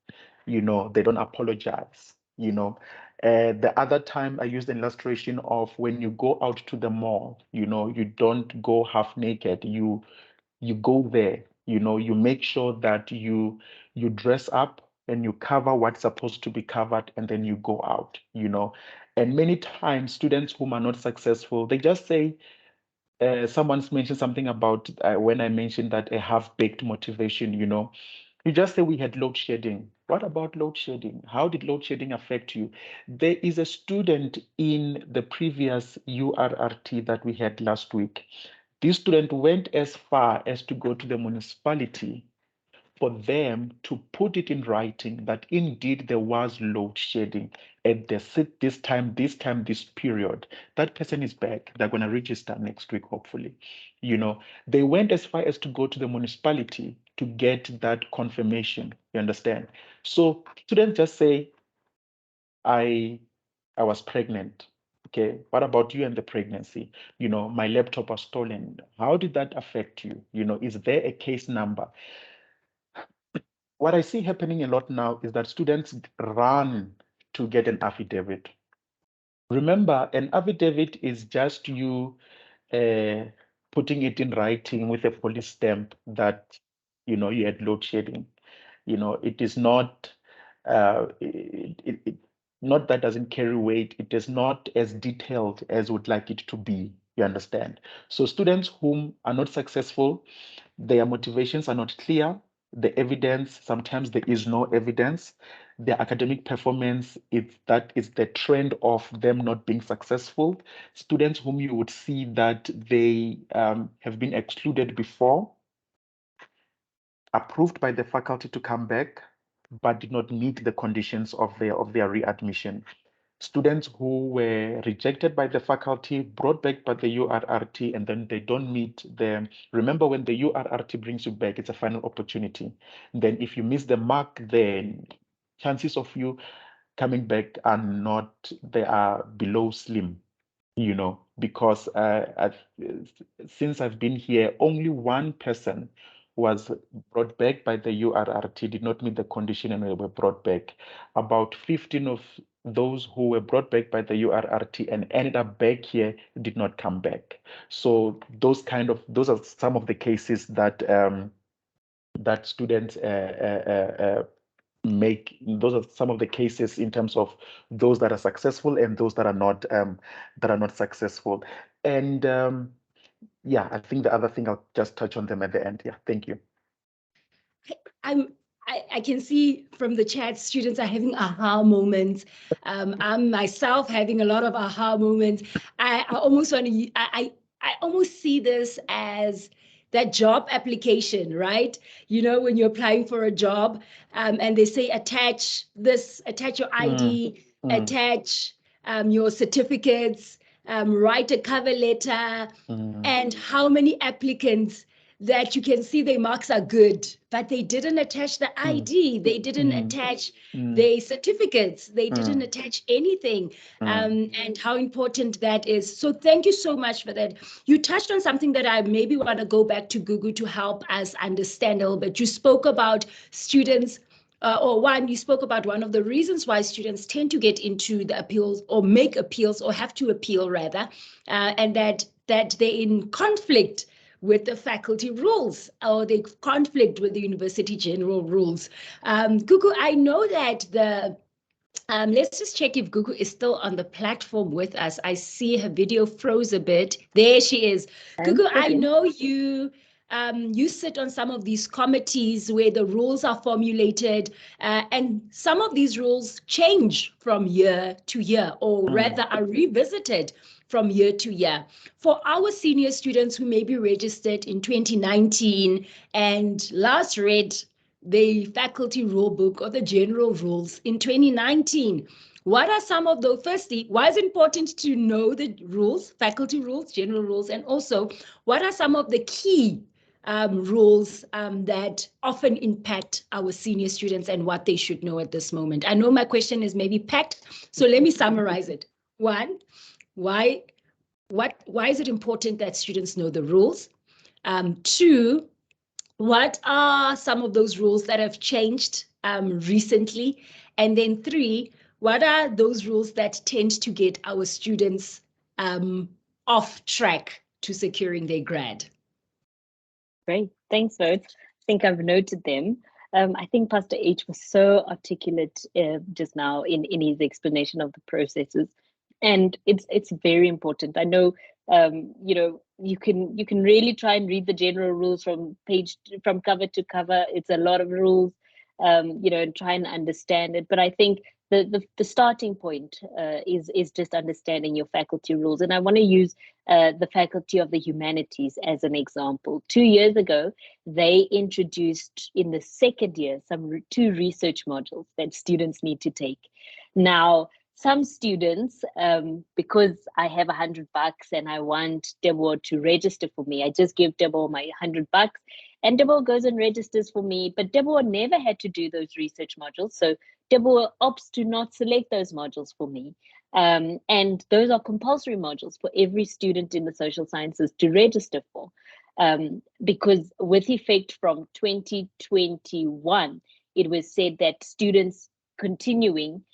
You know, they don't apologize. You know, the other time I used an illustration of when you go out to the mall, you know, you don't go half naked. You go there, you know, you make sure that you dress up and you cover what's supposed to be covered, and then you go out, you know. And many times students whom are not successful, they just say, someone's mentioned something about when I mentioned that a half-baked motivation, you know, you just say we had load shedding. What about load shedding? How did load shedding affect you? There is a student in the previous URRT that we had last week. This student went as far as to go to the municipality for them to put it in writing that indeed there was load shedding at this period. That person is back. They're going to register next week, hopefully. You know, they went as far as to go to the municipality to get that confirmation. You understand? So students just say, I I was pregnant. Okay, what about you and the pregnancy? You know, my laptop was stolen. How did that affect you? You know, is there a case number? What I see happening a lot now is that students run to get an affidavit. Remember, an affidavit is just you uh, putting it in writing with a police stamp that you know you had load shedding. You know, it is not not that doesn't carry weight. It is not as detailed as would like it to be. You understand? So students whom are not successful, their motivations are not clear. The evidence, sometimes there is no evidence. Their academic performance, if that is the trend of them not being successful. Students whom you would see that they have been excluded before, approved by the faculty to come back, but did not meet the conditions of their readmission. Students who were rejected by the faculty, brought back by the URRT, and then they don't meet them. Remember, when the URRT brings you back, it's a final opportunity. Then if you miss the mark, then chances of you coming back are not, they are below slim, you know, because since I've been here, only one person was brought back by the URRT, did not meet the condition, and were brought back. About 15 of those who were brought back by the URRT and ended up back here did not come back. So those are some of the cases that that students make. Those are some of the cases in terms of those that are successful and those that are not successful. And yeah, I think the other thing, I'll just touch on them at the end. Yeah, thank you. I can see from the chat, students are having aha moments. I'm myself having a lot of aha moments. I almost want to, I almost see this as that job application, right? You know, when you're applying for a job, and they say attach this, attach your ID, attach your certificates, write a cover letter, and how many applicants that you can see their marks are good, but they didn't attach the ID, they didn't attach their certificates, they didn't attach anything, and how important that is. So thank you so much for that. You touched on something that I maybe want to go back to Gugu to help us understand a little bit. You spoke about students, you spoke about one of the reasons why students tend to get into the appeals or make appeals or have to appeal rather, and that they're in conflict with the faculty rules, or they conflict with the university general rules. Gugu, I know that let's just check if Gugu is still on the platform with us. I see her video froze a bit. There she is. Gugu, I know you sit on some of these committees where the rules are formulated, and some of these rules change from year to year, or rather are revisited from year to year. For our senior students who may be registered in 2019 and last read the faculty rule book or the general rules in 2019, what are some of those? Firstly, why is it important to know the rules, faculty rules, general rules, and also what are some of the key rules that often impact our senior students and what they should know at this moment? I know my question is maybe packed, so let me summarize it. One, why is it important that students know the rules? Two, what are some of those rules that have changed recently? And then three, what are those rules that tend to get our students off track to securing their grad? Great, thanks, Vod. I think I've noted them. I think Pastor H was so articulate just now in his explanation of the processes, and it's very important. I know, you know, you can really try and read the general rules from cover to cover. It's a lot of rules, you know, and try and understand it. But I think the starting point is just understanding your faculty rules. And I want to use the Faculty of the Humanities as an example. 2 years ago, they introduced in the second year two research modules that students need to take. Now, some students, because I have $100 and I want Deborah to register for me, I just give Deborah my $100 and Deborah goes and registers for me, but Deborah never had to do those research modules. So Deborah opts to not select those modules for me. And those are compulsory modules for every student in the social sciences to register for. Because with effect from 2021, it was said that students continuing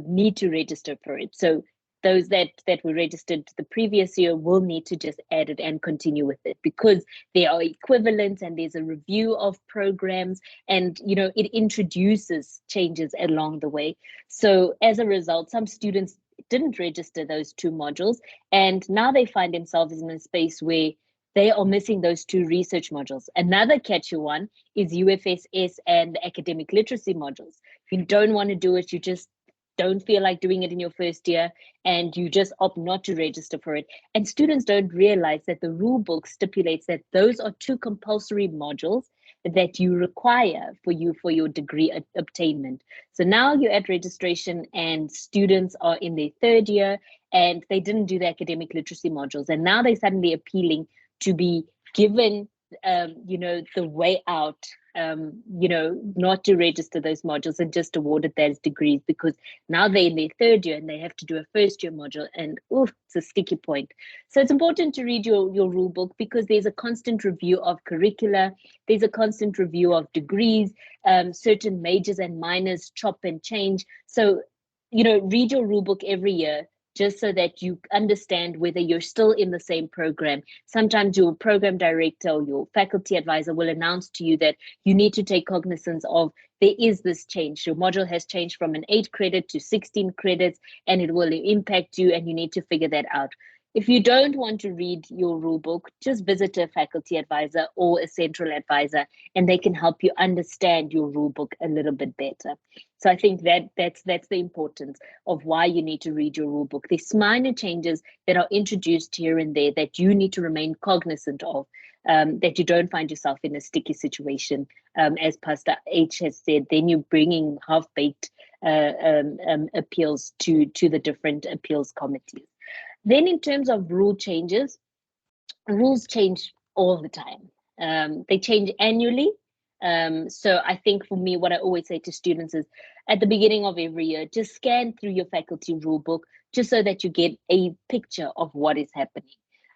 need to register for it. So those that were registered the previous year will need to just add it and continue with it, because there are equivalents and there's a review of programs, and you know, it introduces changes along the way. So as a result, some students didn't register those two modules, and now they find themselves in a space where they are missing those two research modules. Another catchy one is UFS and the academic literacy modules. If you don't want to do it, you just don't feel like doing it in your first year, and you just opt not to register for it. And students don't realize that the rule book stipulates that those are two compulsory modules that you require for your degree obtainment. So now you're at registration and students are in their third year and they didn't do the academic literacy modules, and now they're suddenly appealing to be given you know, the way out, you know, not to register those modules and just awarded that as degrees, because now they're in their third year and they have to do a first year module, and it's a sticky point. So it's important to read your rule book, because there's a constant review of curricula, there's a constant review of degrees, certain majors and minors chop and change. So, you know, read your rule book every year, just so that you understand whether you're still in the same program. Sometimes your program director or your faculty advisor will announce to you that you need to take cognizance of, there is this change. Your module has changed from an 8 credit to 16 credits, and it will impact you, and you need to figure that out. If you don't want to read your rule book, just visit a faculty advisor or a central advisor, and they can help you understand your rule book a little bit better. So I think that's the importance of why you need to read your rule book. There's minor changes that are introduced here and there that you need to remain cognizant of. that you don't find yourself in a sticky situation. As Pastor H has said, then you're bringing half-baked appeals to the different appeals committees. Then in terms of rule changes, rules change all the time. They change annually. So I think for me, what I always say to students is at the beginning of every year, just scan through your faculty rule book just so that you get a picture of what is happening.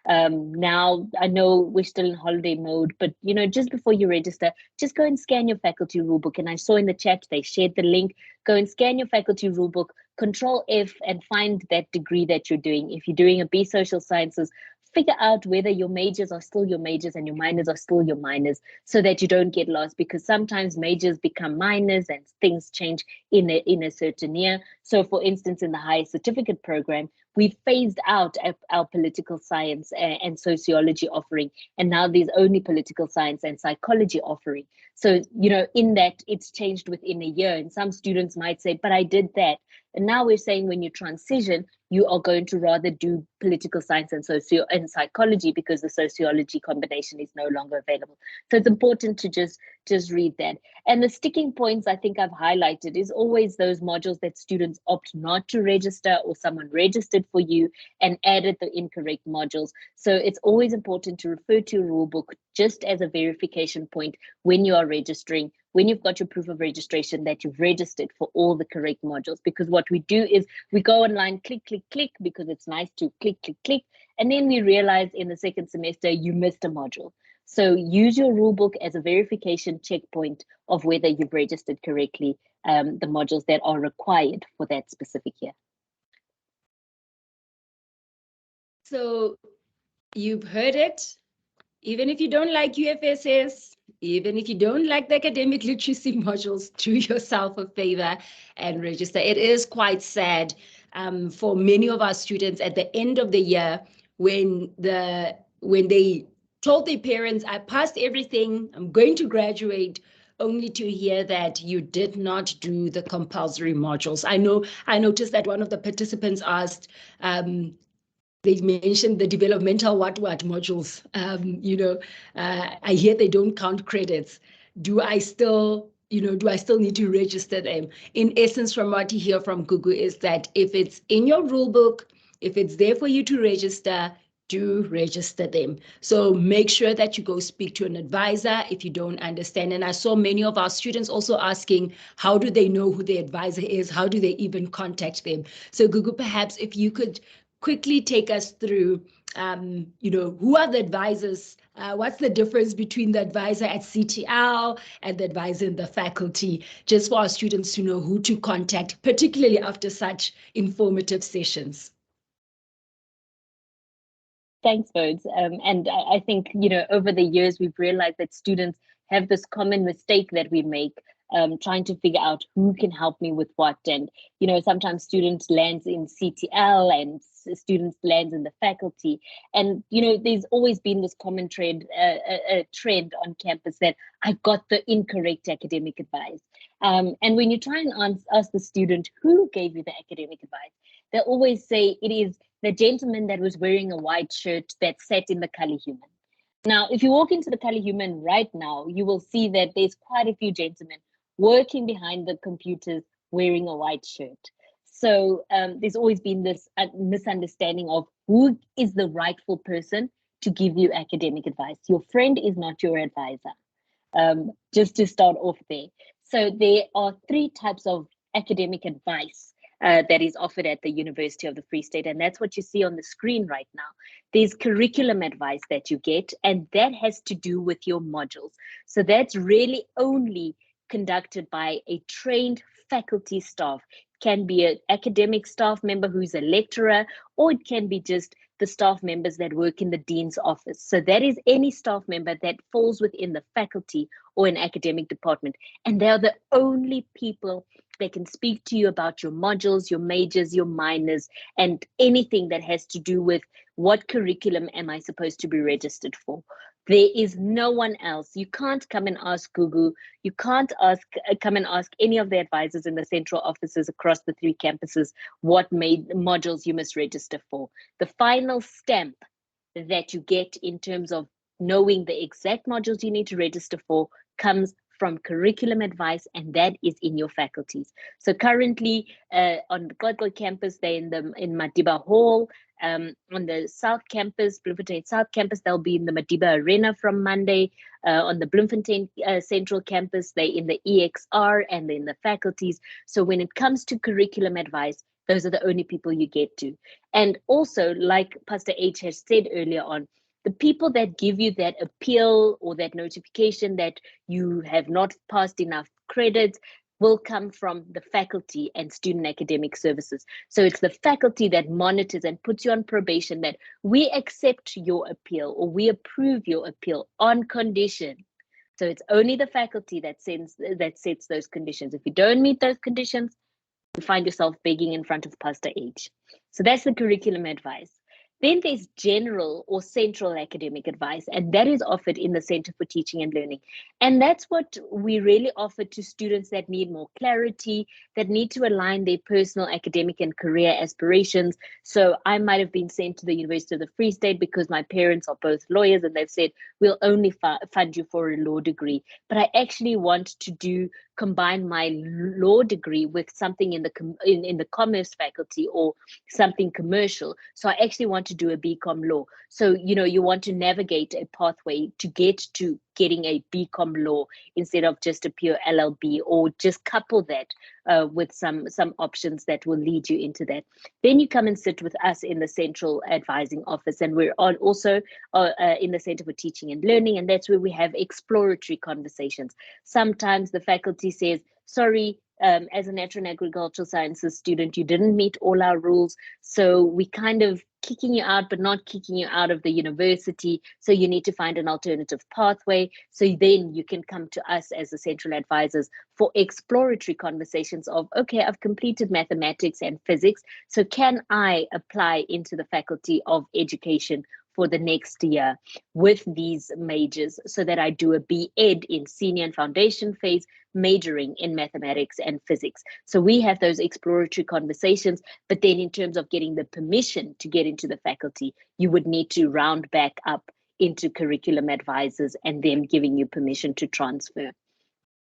Now, I know we're still in holiday mode, but just before you register, just go and scan your faculty rulebook. And I saw in the chat, they shared the link. Go and scan your faculty rulebook, Control F, and find that degree that you're doing. If you're doing a B Social Sciences, figure out whether your majors are still your majors and your minors are still your minors, so that you don't get lost, because sometimes majors become minors and things change in a certain year. So for instance, in the higher certificate program, we phased out our political science and sociology offering, and now there's only political science and psychology offering. So, in that it's changed within a year, and some students might say, but I did that. And now we're saying when you transition, you are going to rather do political science and psychology, because the sociology combination is no longer available. So it's important to just read that. And the sticking points I think I've highlighted is always those modules that students opt not to register, or someone registered for you and added the incorrect modules. So it's always important to refer to your rule book just as a verification point when you are registering, when you've got your proof of registration, that you've registered for all the correct modules. Because what we do is we go online, click, click, click, because it's nice to click, click, click. And then we realize in the second semester, you missed a module. So use your rulebook as a verification checkpoint of whether you've registered correctly the modules that are required for that specific year. So you've heard it. Even if you don't like UFSs, even if you don't like the academic literacy modules, do yourself a favor and register. It is quite sad for many of our students at the end of the year when they told their parents, I passed everything, I'm going to graduate, only to hear that you did not do the compulsory modules. I noticed that one of the participants asked, they mentioned the developmental what modules. I hear they don't count credits. Do I still need to register them? In essence, from what you hear from Gugu is that if it's in your rule book, if it's there for you to register, do register them. So make sure that you go speak to an advisor if you don't understand. And I saw many of our students also asking, how do they know who the advisor is? How do they even contact them? So Gugu, perhaps if you could quickly take us through, who are the advisors? What's the difference between the advisor at CTL and the advisor in the faculty, just for our students to know who to contact, particularly after such informative sessions? Thanks, Bodes. And I think, over the years, we've realized that students have this common mistake that we make, trying to figure out who can help me with what. And, sometimes students land in CTL and students land in the faculty. And, there's always been this common trend on campus that I got the incorrect academic advice. And when you try and ask the student who gave you the academic advice, they always say it is the gentleman that was wearing a white shirt that sat in the Kali Human. Now, if you walk into the Kali Human right now, you will see that there's quite a few gentlemen working behind the computers wearing a white shirt. So there's always been this misunderstanding of who is the rightful person to give you academic advice. Your friend is not your advisor, just to start off there. So there are 3 types of academic advice that is offered at the University of the Free State. And that's what you see on the screen right now. There's curriculum advice that you get, and that has to do with your modules. So that's really only conducted by a trained faculty staff. Can be an academic staff member who's a lecturer, or it can be just the staff members that work in the dean's office. So that is any staff member that falls within the faculty or an academic department. And they're the only people that can speak to you about your modules, your majors, your minors, and anything that has to do with what curriculum am I supposed to be registered for. There is no one else. You can't come and ask Gugu. You can't come and ask any of the advisors in the central offices across the 3 campuses what modules you must register for. The final stamp that you get in terms of knowing the exact modules you need to register for comes from curriculum advice, and that is in your faculties. So currently on the Godgold campus, they're in Madiba Hall. On the South Campus, Bloemfontein South Campus, they'll be in the Madiba Arena from Monday. On the Bloemfontein Central Campus, they're in the EXR and in the faculties. So when it comes to curriculum advice, those are the only people you get to. And also, like Pastor H has said earlier on, the people that give you that appeal or that notification that you have not passed enough credits will come from the faculty and student academic services. So it's the faculty that monitors and puts you on probation that we accept your appeal or we approve your appeal on condition. So it's only the faculty that sets those conditions. If you don't meet those conditions, you find yourself begging in front of Pastor H. So that's the curriculum advice. Then there's general or central academic advice, and that is offered in the Center for Teaching and Learning. And that's what we really offer to students that need more clarity, that need to align their personal academic and career aspirations. So I might have been sent to the University of the Free State because my parents are both lawyers and they've said, we'll only fund you for a law degree. But I actually want to combine my law degree with something in the commerce faculty or something commercial. So I actually want to do a BCom law. So, you want to navigate a pathway to get to getting a BCom law instead of just a pure LLB, or just couple that with some options that will lead you into that. Then you come and sit with us in the Central Advising Office, and we're also in the Center for Teaching and Learning, and that's where we have exploratory conversations. Sometimes the faculty says, sorry, as a natural and agricultural sciences student, you didn't meet all our rules, so we kind of kicking you out, but not kicking you out of the university. So you need to find an alternative pathway. So then you can come to us as the central advisors for exploratory conversations of, okay, I've completed mathematics and physics, so can I apply into the Faculty of Education for the next year with these majors, so that I do a B.Ed in senior and foundation phase, majoring in mathematics and physics. So we have those exploratory conversations, but then in terms of getting the permission to get into the faculty, you would need to round back up into curriculum advisors and them giving you permission to transfer.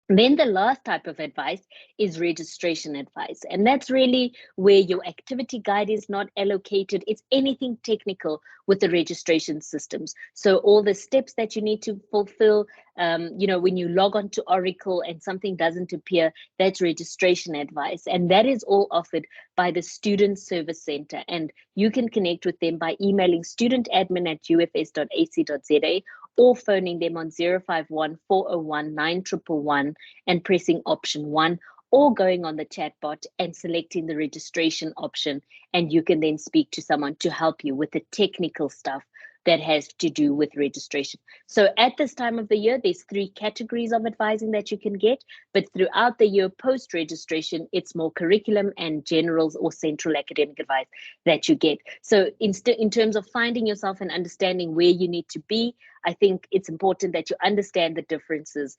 Then the last type of advice is registration advice. And that's really where your activity guide is not allocated. It's anything technical with the registration systems. So all the steps that you need to fulfill, when you log on to Oracle and something doesn't appear, that's registration advice. And that is all offered by the Student Service Center. And you can connect with them by emailing studentadmin@ufs.ac.za or phoning them on 051 401 9111 and pressing option 1, or going on the chatbot and selecting the registration option, and you can then speak to someone to help you with the technical stuff that has to do with registration. So at this time of the year, there's 3 categories of advising that you can get, but throughout the year post-registration, it's more curriculum and generals or central academic advice that you get. So in terms of finding yourself and understanding where you need to be, I think it's important that you understand the differences,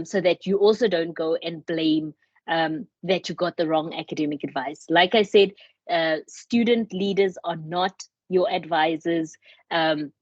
so that you also don't go and blame that you got the wrong academic advice. Like I said, student leaders are not your advisors.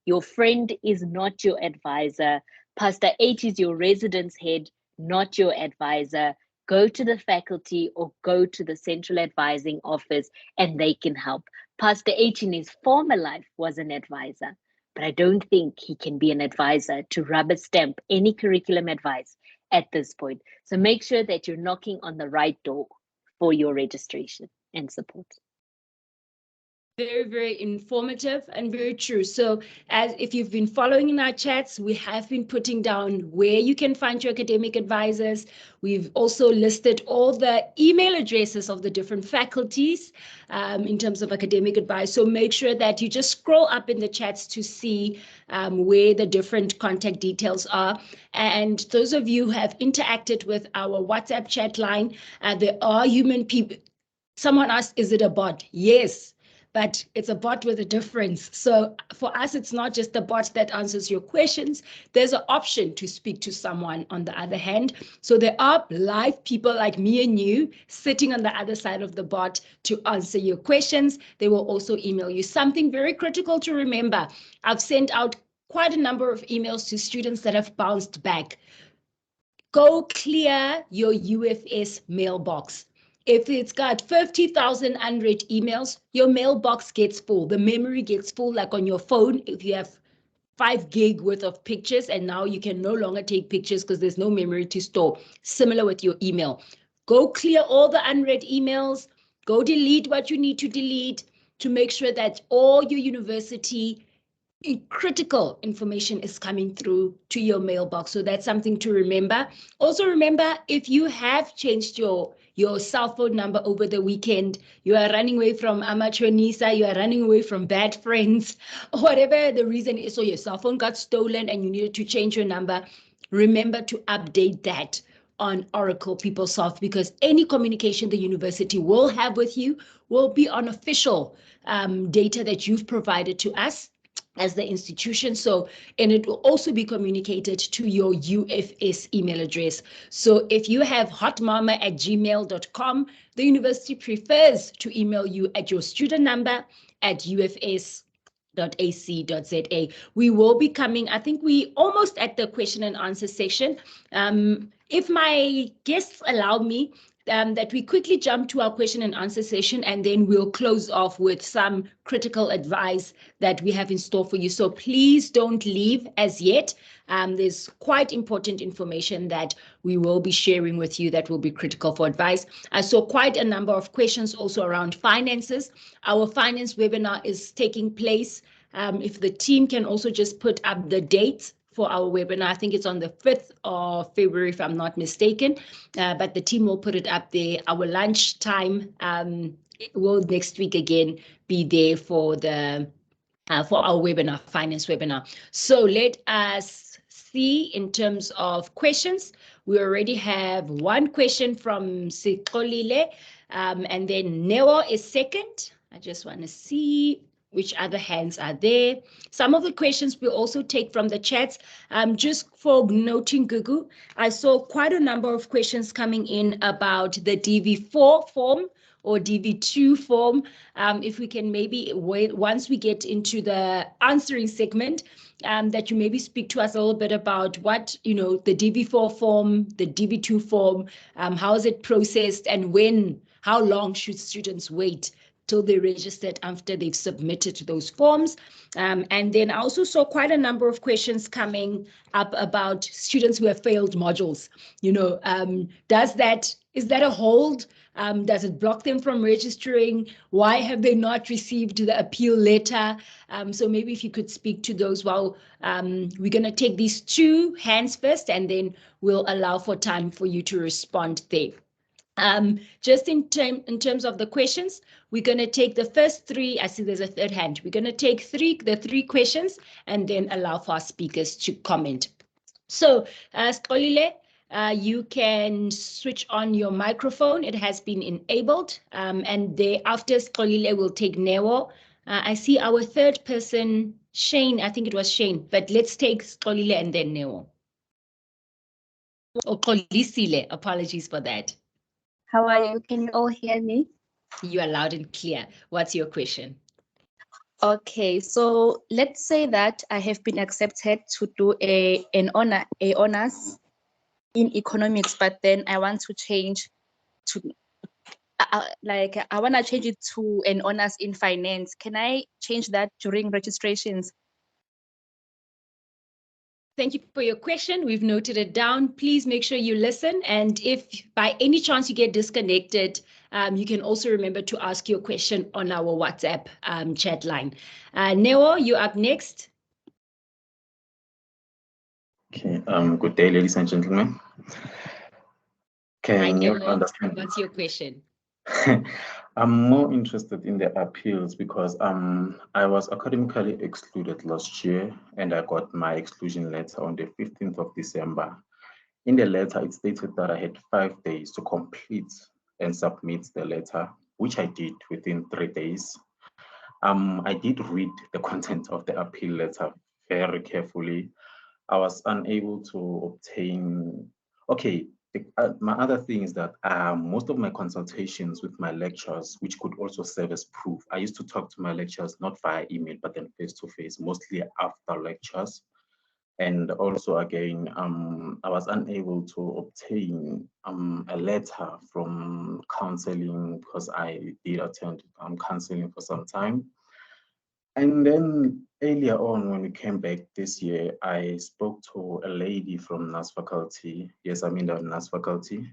Your friend is not your advisor. Pastor H is your residence head, not your advisor. Go to the faculty or go to the central advising office and they can help. Pastor H in his former life was an advisor, but I don't think he can be an advisor to rubber stamp any curriculum advice at this point. So make sure that you're knocking on the right door for your registration and support. Very, very informative and very true. So as if you've been following in our chats, we have been putting down where you can find your academic advisors. We've also listed all the email addresses of the different faculties in terms of academic advice. So make sure that you just scroll up in the chats to see where the different contact details are. And those of you who have interacted with our WhatsApp chat line, there are human people. Someone asked, is it a bot? Yes. But it's a bot with a difference. So for us, it's not just the bot that answers your questions. There's an option to speak to someone on the other hand. So there are live people like me and you sitting on the other side of the bot to answer your questions. They will also email you. Something very critical to remember. I've sent out quite a number of emails to students that have bounced back. Go clear your UFS mailbox. If it's got 50,000 unread emails, your mailbox gets full. The memory gets full, like on your phone. If you have 5 gig worth of pictures, and now you can no longer take pictures because there's no memory to store. Similar with your email. Go clear all the unread emails. Go delete what you need to delete to make sure that all your university critical information is coming through to your mailbox. So that's something to remember. Also remember, if you have changed your cell phone number over the weekend, you are running away from amateur Nisa, you are running away from bad friends, whatever the reason is, so your cell phone got stolen and you needed to change your number, remember to update that on Oracle PeopleSoft, because any communication the university will have with you will be on official data that you've provided to us as the institution. So, and it will also be communicated to your UFS email address. So if you have hotmama@gmail.com, the university prefers to email you at your student number at ufs.ac.za. We will be coming, I think we almost at the question and answer session. If my guests allow me, that we quickly jump to our question and answer session, and then we'll close off with some critical advice that we have in store for you. So please don't leave as yet. There's quite important information that we will be sharing with you that will be critical for advice. I saw quite a number of questions also around finances. Our finance webinar is taking place. If the team can also just put up the date for our webinar. I think it's on the 5th of February, if I'm not mistaken, but the team will put it up there. Our lunchtime will next week again be there for the for our webinar, finance webinar. So let us see in terms of questions. We already have one question from Sikolile, and then Neo is second. I just want to see which other hands are there. Some of the questions we'll also take from the chats. Just for noting, Gugu, I saw quite a number of questions coming in about the DV4 form or DV2 form. If we can maybe wait, once we get into the answering segment, that you maybe speak to us a little bit about what, the DV4 form, the DV2 form, how is it processed, and how long should students wait till they're registered after they've submitted those forms. And then I also saw quite a number of questions coming up about students who have failed modules. Is that a hold? Does it block them from registering? Why have they not received the appeal letter? So maybe if you could speak to those. Well, we're going to take these two hands first, and then we'll allow for time for you to respond there. Just in terms of the questions, we're going to take the first three. I see there's a third hand. We're going to take the three questions and then allow for our speakers to comment. So, Skolile, you can switch on your microphone. It has been enabled. And thereafter, Skolile will take Neo. I see our third person, Shane. I think it was Shane, but let's take Skolile and then Neo. Or Kolisile, apologies for that. How are you? Can you all hear me? You are loud and clear. What's your question? Okay, so let's say that I have been accepted to do an honors in economics, but then I want to change to I want to change it to an honors in finance. Can I change that during registrations? Thank you for your question. We've noted it down. Please make sure you listen. And if by any chance you get disconnected, you can also remember to ask your question on our WhatsApp chat line. Neo, you're up next. Okay, good day, ladies and gentlemen. Can you understand? What's your question? I'm more interested in the appeals because I was academically excluded last year and I got my exclusion letter on the 15th of December. In the letter, it stated that I had 5 days to complete and submit the letter, which I did within 3 days. I did read the content of the appeal letter very carefully. I was unable to obtain, okay, my other thing is that most of my consultations with my lecturers, which could also serve as proof, I used to talk to my lecturers not via email, but then face-to-face, mostly after lectures. And also, again, I was unable to obtain a letter from counseling because I did attend counseling for some time. And then earlier on, when we came back this year, I spoke to a lady from NAS faculty. Yes, I'm in the NAS faculty.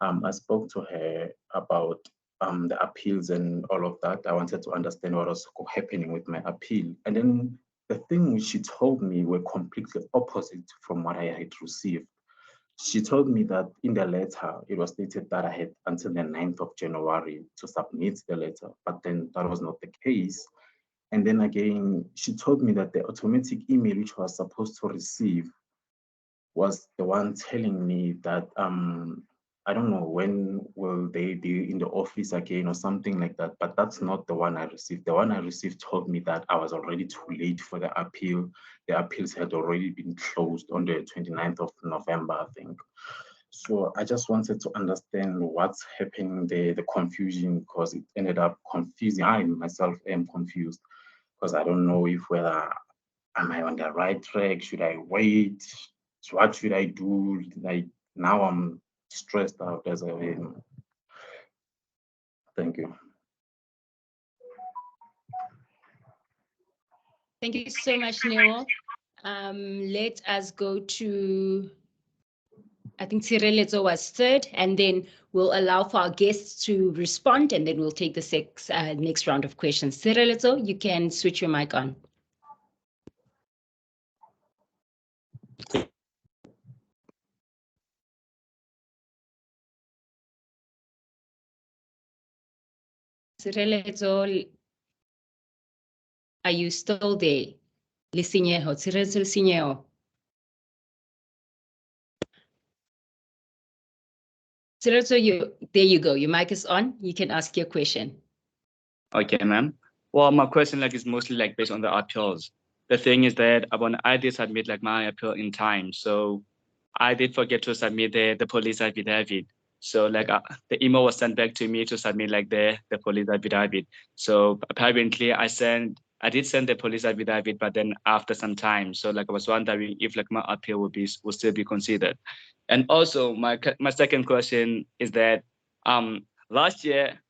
I spoke to her about the appeals and all of that. I wanted to understand what was happening with my appeal. And then the things she told me were completely opposite from what I had received. She told me that in the letter, it was stated that I had until the 9th of January to submit the letter, but then that was not the case. And then again, she told me that the automatic email which I was supposed to receive was the one telling me that I don't know when will they be in the office again or something like that, but that's not the one I received. The one I received told me that I was already too late for the appeal. The appeals had already been closed on the 29th of November, I think. So I just wanted to understand what's happening there, the confusion, because it ended up confusing. I myself am confused because I don't know if whether am I on the right track? Should I wait? What should I do? Like now I'm stressed out as I am. Thank you. Thank you so much, Nero. Let us go to, I think Tshireletso was third, and then we'll allow for our guests to respond, and then we'll take the next round of questions. Tshireletso, you can switch your mic on. Tshireletso, are you still there? Lisinyeho, Tshireletso Lisinyeho. Tshireletso, there you go. Your mic is on. You can ask your question. Okay, ma'am. Well, my question is mostly based on the appeals. The thing is that I did submit my appeal in time, so I did forget to submit the police affidavit. So the email was sent back to me to submit the police affidavit. So apparently I did send the police affidavit, but then after some time. So I was wondering if my appeal would still be considered. And also my second question is that last year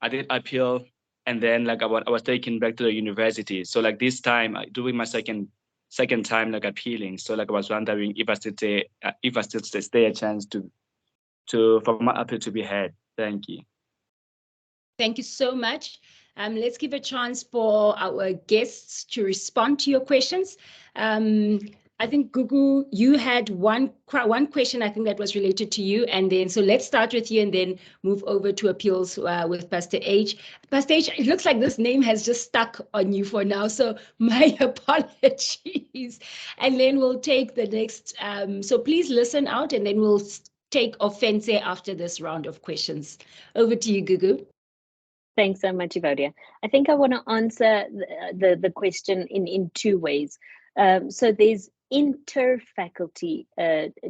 I did appeal, and then I was taken back to the university. So this time doing my second time appealing. So I was wondering if I still stay a chance for my appeal to be heard. Thank you. Thank you so much. Let's give a chance for our guests to respond to your questions. I think Gugu, you had one question, I think that was related to you. And then, so let's start with you and then move over to appeals with Pastor H. Pastor H, it looks like this name has just stuck on you for now. So my apologies. And then we'll take the next. So please listen out and then we'll take offense after this round of questions. Over to you, Gugu. Thanks so much, Evodia. I think I want to answer the question in two ways. So there's inter-faculty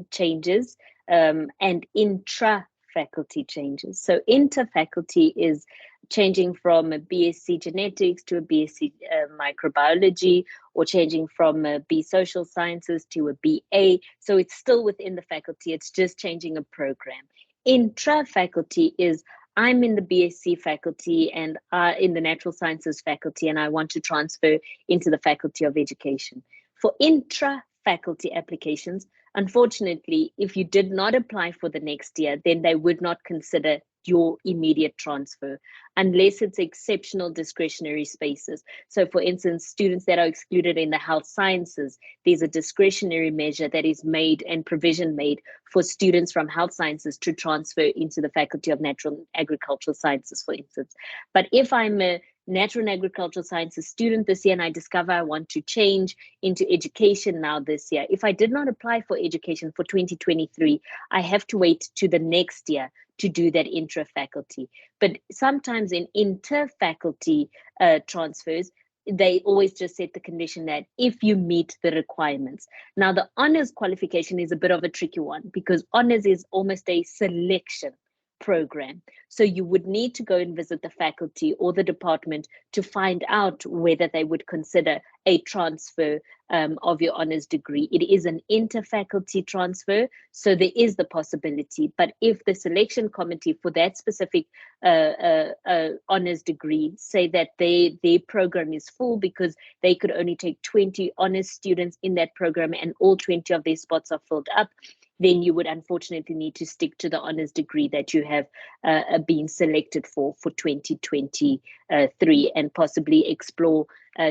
changes and intra-faculty changes. So inter-faculty is changing from a BSc genetics to a BSc microbiology, or changing from a B social sciences to a BA. So it's still within the faculty, it's just changing a program. Intra-faculty is I'm in the BSc faculty and in the natural sciences faculty, and I want to transfer into the Faculty of Education. For intra-faculty applications, unfortunately, if you did not apply for the next year, then they would not consider your immediate transfer unless it's exceptional discretionary spaces. So for instance, students that are excluded in the health sciences, there's a discretionary measure that is made and provision made for students from health sciences to transfer into the Faculty of Natural and Agricultural Sciences, for instance. But if I'm a natural and agricultural sciences student this year and I discover I want to change into education now this year, if I did not apply for education for 2023, I have to wait to the next year to do that intra-faculty. But sometimes in inter-faculty transfers, they always just set the condition that if you meet the requirements. Now, the honors qualification is a bit of a tricky one because honors is almost a selection program. So you would need to go and visit the faculty or the department to find out whether they would consider a transfer of your honors degree. It is an inter-faculty transfer, so there is the possibility. But if the selection committee for that specific honors degree say that their program is full because they could only take 20 honors students in that program and all 20 of their spots are filled up, then you would unfortunately need to stick to the honors degree that you have been selected for 2023 and possibly explore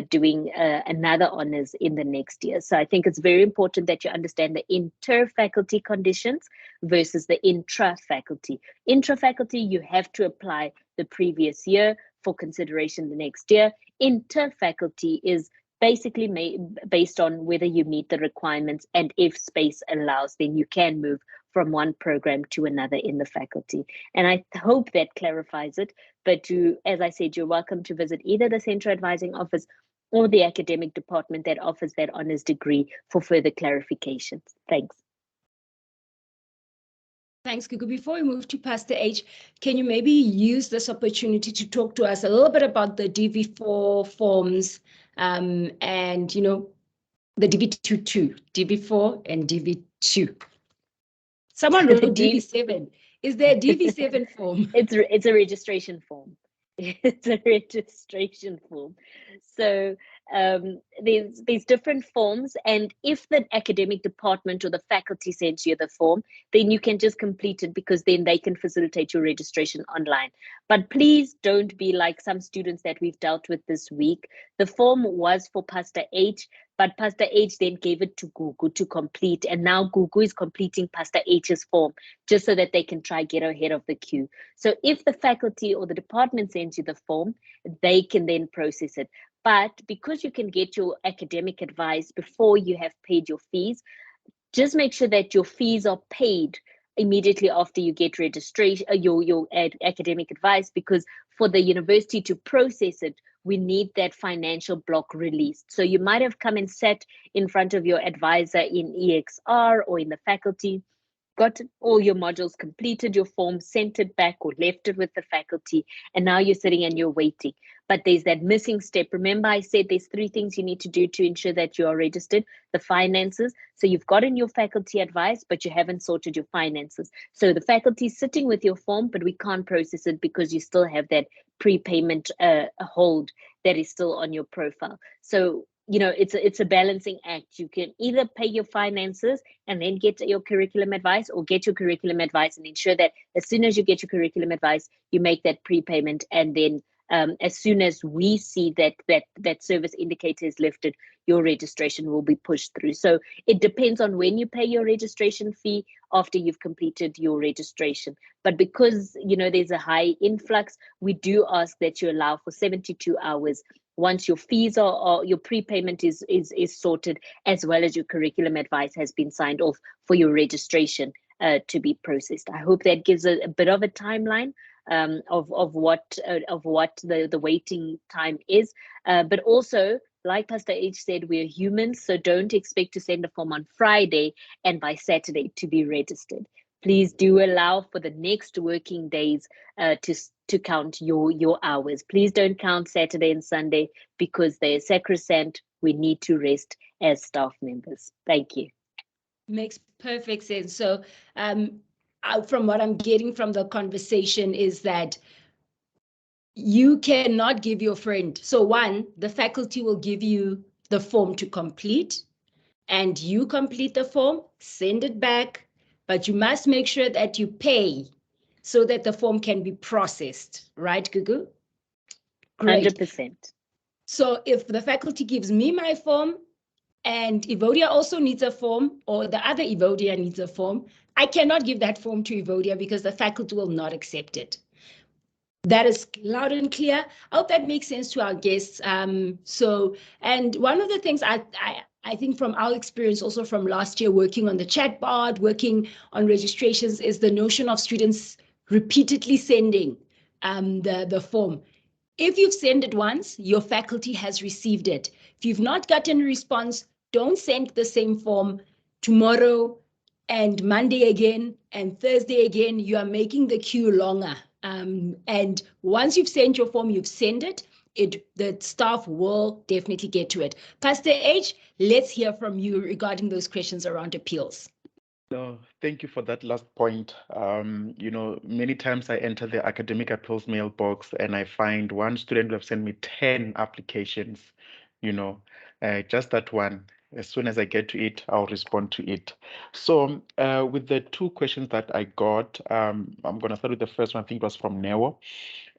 doing another honors in the next year. So I think it's very important that you understand the inter-faculty conditions versus the intra-faculty. Intra-faculty, you have to apply the previous year for consideration the next year. Inter-faculty is basically based on whether you meet the requirements, and if space allows, then you can move from one program to another in the faculty. And I hope that clarifies it. But as I said, you're welcome to visit either the Central Advising Office or the academic department that offers that honors degree for further clarifications. Thanks. Thanks, Gugu. Before we move to Pastor H, can you maybe use this opportunity to talk to us a little bit about the DV4 forms and, you know, the DV2 too, DV4 and DV2. Someone wrote DV7. Is there a DV7 form? It's a registration form. It's a registration form. So there's different forms, and if the academic department or the faculty sends you the form, then you can just complete it because then they can facilitate your registration online. But please don't be like some students that we've dealt with this week. The form was for Pastor H, but Pastor H then gave it to Gugu to complete, and now Gugu is completing Pastor H's form just so that they can try get ahead of the queue. So if the faculty or the department sends you the form, they can then process it. But because you can get your academic advice before you have paid your fees, just make sure that your fees are paid immediately after you get registration, your academic advice, because for the university to process it, we need that financial block released. So you might have come and sat in front of your advisor in EXR or in the faculty, got all your modules completed, your form sent it back or left it with the faculty, and now you're sitting and you're waiting. But there's that missing step. Remember, I said there's 3 things you need to do to ensure that you are registered. The finances. So you've gotten your faculty advice, but you haven't sorted your finances. So the faculty is sitting with your form, but we can't process it because you still have that prepayment hold that is still on your profile. So, you know, it's a balancing act. You can either pay your finances and then get your curriculum advice, or get your curriculum advice and ensure that as soon as you get your curriculum advice, you make that prepayment, and then as soon as we see that service indicator is lifted, your registration will be pushed through. So it depends on when you pay your registration fee after you've completed your registration. But because, you know, there's a high influx, we do ask that you allow for 72 hours once your fees or your prepayment is sorted, as well as your curriculum advice has been signed off, for your registration to be processed. I hope that gives a bit of a timeline of what the waiting time is, but also, like Pastor H said, we're humans, so don't expect to send a form on Friday and by Saturday to be registered. Please do allow for the next working days to count your hours. Please don't count Saturday and Sunday because they're sacrosanct. We need to rest as staff members. Thank you. Makes perfect sense. So from what I'm getting from the conversation is that you cannot give your friend. So one, the faculty will give you the form to complete, and you complete the form, send it back, but you must make sure that you pay so that the form can be processed, right, Gugu? Great. 100%. So if the faculty gives me my form and Evodia also needs a form, or the other Evodia needs a form, I cannot give that form to Evodia because the faculty will not accept it. That is loud and clear. I hope that makes sense to our guests. And one of the things I think from our experience also from last year working on the chatbot, working on registrations, is the notion of students repeatedly sending the form. If you've sent it once, your faculty has received it. If you've not gotten a response, don't send the same form tomorrow and Monday again and Thursday again. You are making the queue longer. And once you've sent your form, you've sent it. The staff will definitely get to it. Pastor H, let's hear from you regarding those questions around appeals. No, thank you for that last point. Many times I enter the academic appeals mailbox and I find one student will have sent me 10 applications, just that one. As soon as I get to it, I'll respond to it. So with the two questions that I got, I'm going to start with the first one. I think it was from Neo.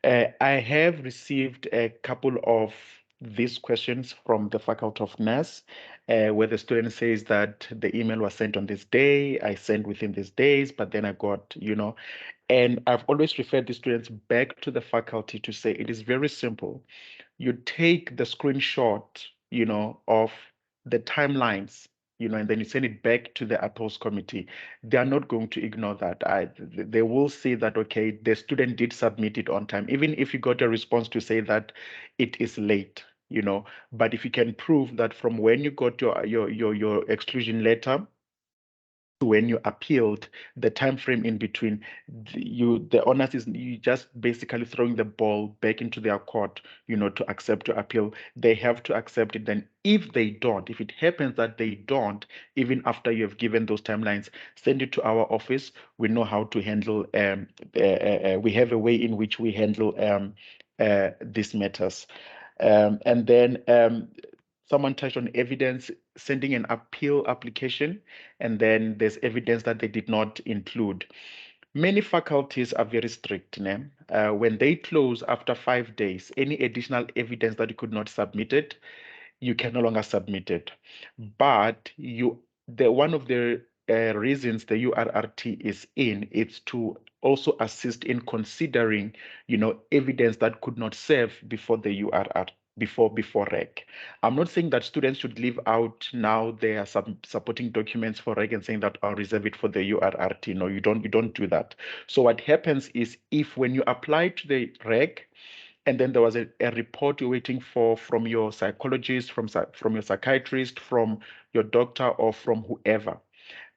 I have received a couple of these questions from the Faculty of Nurse, where the student says that the email was sent on this day, I sent within these days, but then I got, and I've always referred the students back to the faculty to say it is very simple. You take the screenshot, of the timelines, and then you send it back to the appeals committee. They are not going to ignore that. They will say that, okay, the student did submit it on time, even if you got a response to say that it is late, but if you can prove that from when you got your exclusion letter to when you appealed, the time frame in between, the onus is you just basically throwing the ball back into their court, to accept to appeal. They have to accept it. Then if they don't, if it happens that they don't, even after you have given those timelines, send it to our office. We know how to handle, we have a way in which we handle these matters. And then someone touched on evidence, sending an appeal application, and then there's evidence that they did not include. Many faculties are very strict. When they close after 5 days, any additional evidence that you could not submit it, you can no longer submit it. But one of the reasons the URRT is in, it's to also assist in considering, evidence that could not serve before the URR, before REC. I'm not saying that students should leave out now their supporting documents for REC and saying that I'll reserve it for the URRT. No, you don't do that. So what happens is, if when you apply to the REC, and then there was a report you're waiting for from your psychologist, from your psychiatrist, from your doctor, or from whoever,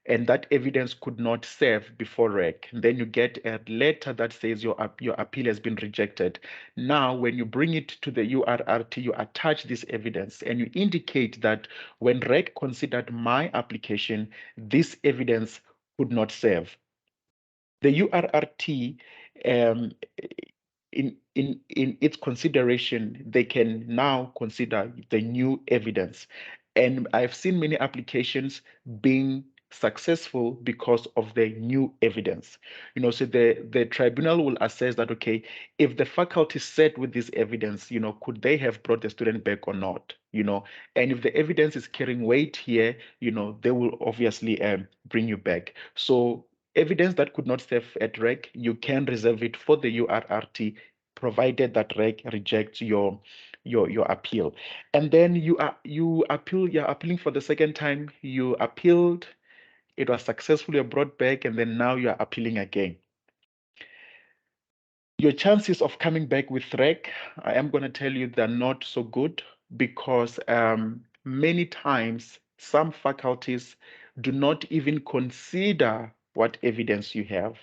and that evidence could not serve before REC, then you get a letter that says your appeal has been rejected. Now, when you bring it to the URRT, you attach this evidence and you indicate that when REC considered my application, this evidence could not serve. The URRT, in its consideration, they can now consider the new evidence. And I've seen many applications being successful because of the new evidence. So the tribunal will assess that, okay, if the faculty said with this evidence, could they have brought the student back or not? And if the evidence is carrying weight here, they will obviously bring you back. So evidence that could not serve at REC, you can reserve it for the URRT, provided that REC rejects your appeal. And then you're appealing for the second time, you appealed, it was successfully brought back, and then now you're appealing again. Your chances of coming back with REC, I am going to tell you, they're not so good, because many times some faculties do not even consider what evidence you have,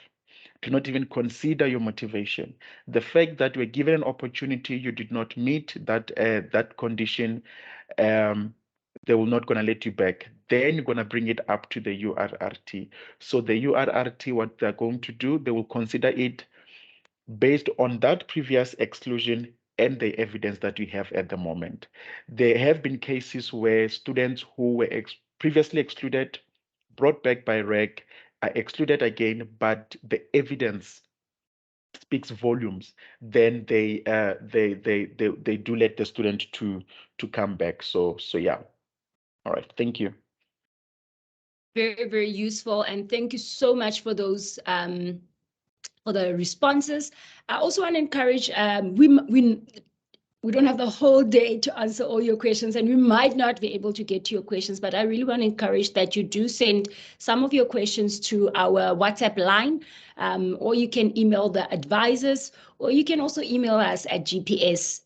do not even consider your motivation. The fact that you were given an opportunity, you did not meet that condition, they will not going to let you back. Then you're going to bring it up to the URRT. So the URRT, what they're going to do, they will consider it based on that previous exclusion and the evidence that you have at the moment. There have been cases where students who were previously excluded, brought back by REC, are excluded again, but the evidence speaks volumes. Then they do let the student to come back. So yeah. All right. Thank you. Very, very useful, and thank you so much for those for the responses. I also want to encourage we don't have the whole day to answer all your questions, and we might not be able to get to your questions, but I really want to encourage that you do send some of your questions to our WhatsApp line, or you can email the advisors, or you can also email us at gps@ufs.ac.za.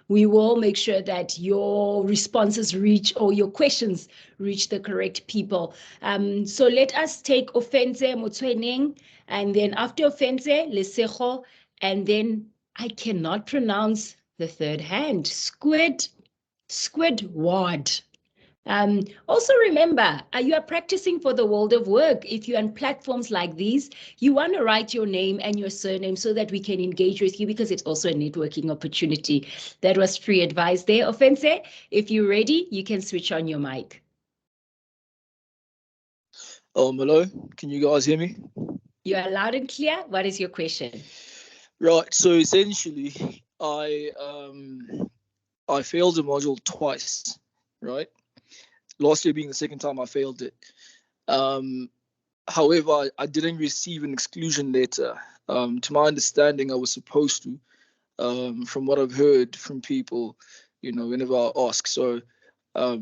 We will make sure that your responses reach, or your questions reach, the correct people. So let us take Offense Motsweneng, and then after Offense, Lesego, and then I cannot pronounce the third hand, Squidward. Also remember, you are practicing for the world of work. If you're on platforms like these, you want to write your name and your surname so that we can engage with you, because it's also a networking opportunity. That was free advice there. Offense, if you're ready, you can switch on your mic. Hello, can you guys hear me? You are loud and clear. What is your question? Right, so essentially, I failed the module twice, right? Last year being the second time I failed it. However, I didn't receive an exclusion letter. To my understanding, I was supposed to, from what I've heard from people, you know, whenever I ask. So I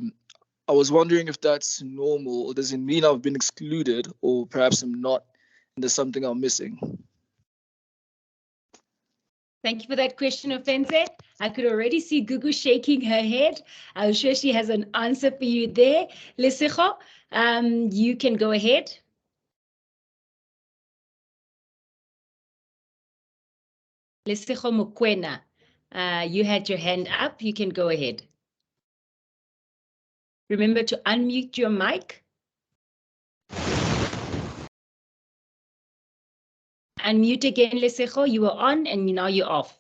was wondering if that's normal, or does it mean I've been excluded, or perhaps I'm not, and there's something I'm missing? Thank you for that question, Offense. I could already see Gugu shaking her head. I'm sure she has an answer for you there. Lesego, you can go ahead. Lesego Mokwena, you had your hand up. You can go ahead. Remember to unmute your mic. Unmute again, Lesego. You were on and now you're off.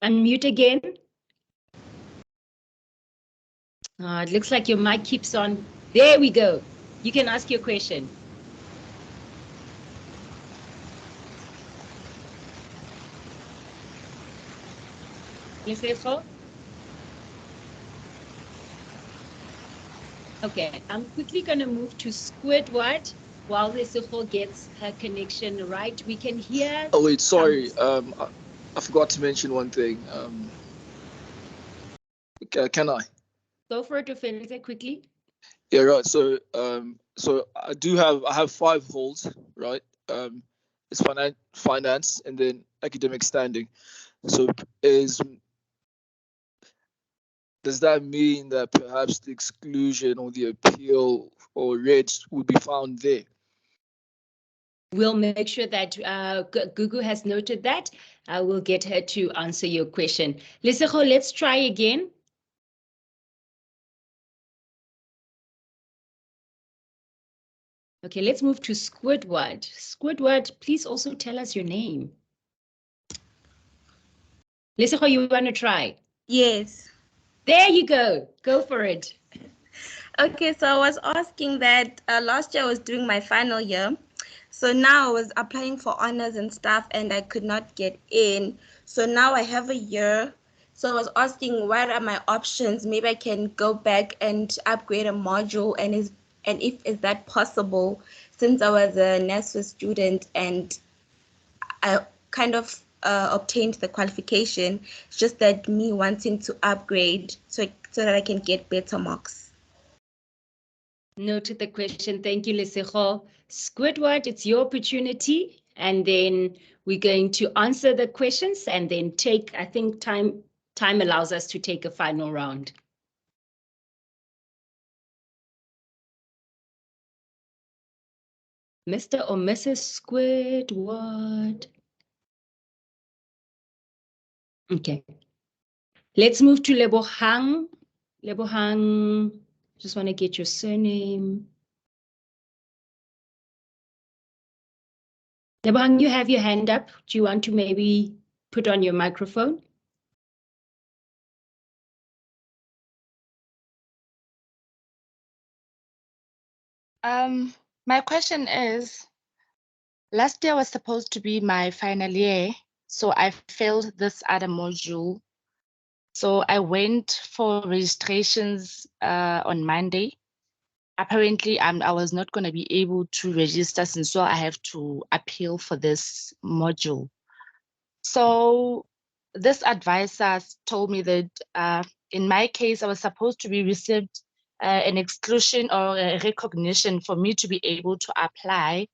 Unmute again. It looks like your mic keeps on. There we go. You can ask your question. Lesego? Okay, I'm quickly going to move to Squidward while Lesego gets her connection right. We can hear. Oh wait, sorry. I forgot to mention one thing. Can I? Go for it, Offense, quickly. Yeah, right. So I have 5 holds, right? It's finance and then academic standing. So does that mean that perhaps the exclusion or the appeal or red would be found there? We'll make sure that Gugu has noted that. I will get her to answer your question. Lesego, let's try again. Okay, let's move to Squidward. Squidward, please also tell us your name. Lesego, you want to try? Yes. There you go. Go for it. Okay, so I was asking that last year I was doing my final year. So now I was applying for honors and stuff and I could not get in. So now I have a year. So I was asking what are my options? Maybe I can go back and upgrade a module, and if is that possible, since I was a NSFAS student and I kind of obtained the qualification. It's just that me wanting to upgrade so that I can get better marks. Noted the question. Thank you, Lesego. Squidward, it's your opportunity. And then we're going to answer the questions and then take, I think time allows us to take a final round. Mr. or Mrs. Squidward. Okay. Let's move to Lebohang. Lebohang, just want to get your surname. Lebohang, you have your hand up. Do you want to maybe put on your microphone? My question is, last year was supposed to be my final year, so I failed this other module. So I went for registrations on Monday, apparently I was not going to be able to register, since so I have to appeal for this module. So this advisor told me that in my case, I was supposed to be received an exclusion or a recognition for me to be able to apply.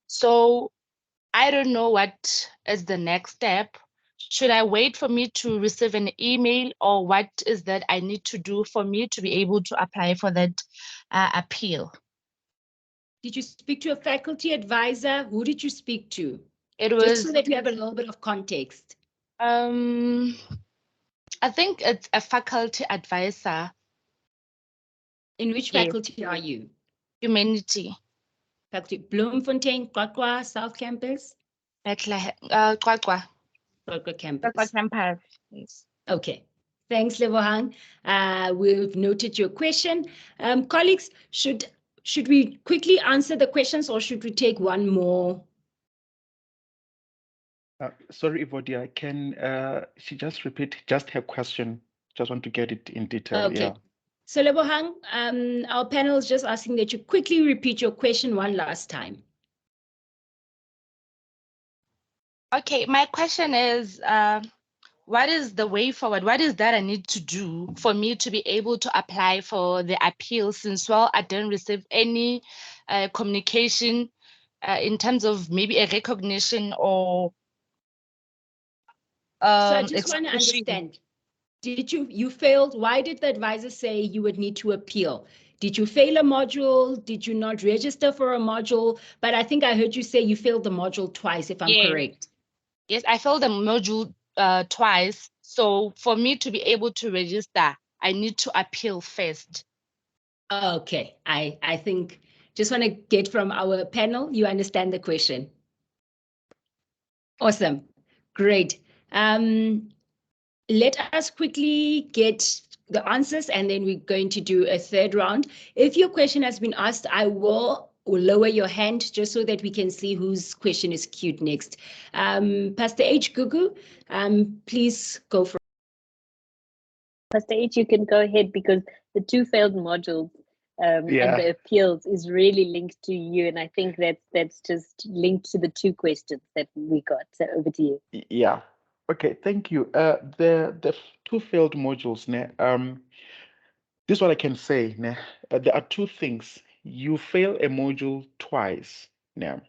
So I don't know what is the next step. Should I wait for me to receive an email, or what is that I need to do for me to be able to apply for that appeal? Did you speak to a faculty advisor? Who did you speak to? It Just was so that we have a little bit of context. I think it's a faculty advisor. In which Yes. faculty are you? Humanity. Faculty Bloemfontein, Kwakwa, South Campus? Bethlehem, Kwakwa. Kwakwa Campus. Kwakwa Campus. Yes. Okay. Thanks, Lebohang. We've noted your question. Colleagues, should we quickly answer the questions, or should we take one more? Sorry, Ivodia, can she just repeat just her question? Just want to get it in detail. Okay. Yeah. So Lebohang, our panel is just asking that you quickly repeat your question one last time. Okay, my question is, what is the way forward? What is that I need to do for me to be able to apply for the appeal, since, well, I didn't receive any communication in terms of maybe a recognition or So I just want to exclusion. understand, did you failed? Why did the advisor say you would need to appeal? Did you fail a module? Did you not register for a module? But I think I heard you say you failed the module twice, if I'm correct. Yes, I failed the module twice. So for me to be able to register, I need to appeal first. Okay, I think just want to get from our panel, you understand the question. Awesome, great. Let us quickly get the answers, and then we're going to do a third round. If your question has been asked, I will lower your hand just so that we can see whose question is queued next. Pastor H. Gugu, please go for it. Pastor H, you can go ahead, because the two failed modules and the appeals is really linked to you, and I think that's just linked to the two questions that we got. So over to you. Yeah. Okay, thank you. The two failed modules, this is what I can say. There are two things. You fail a module twice. Now,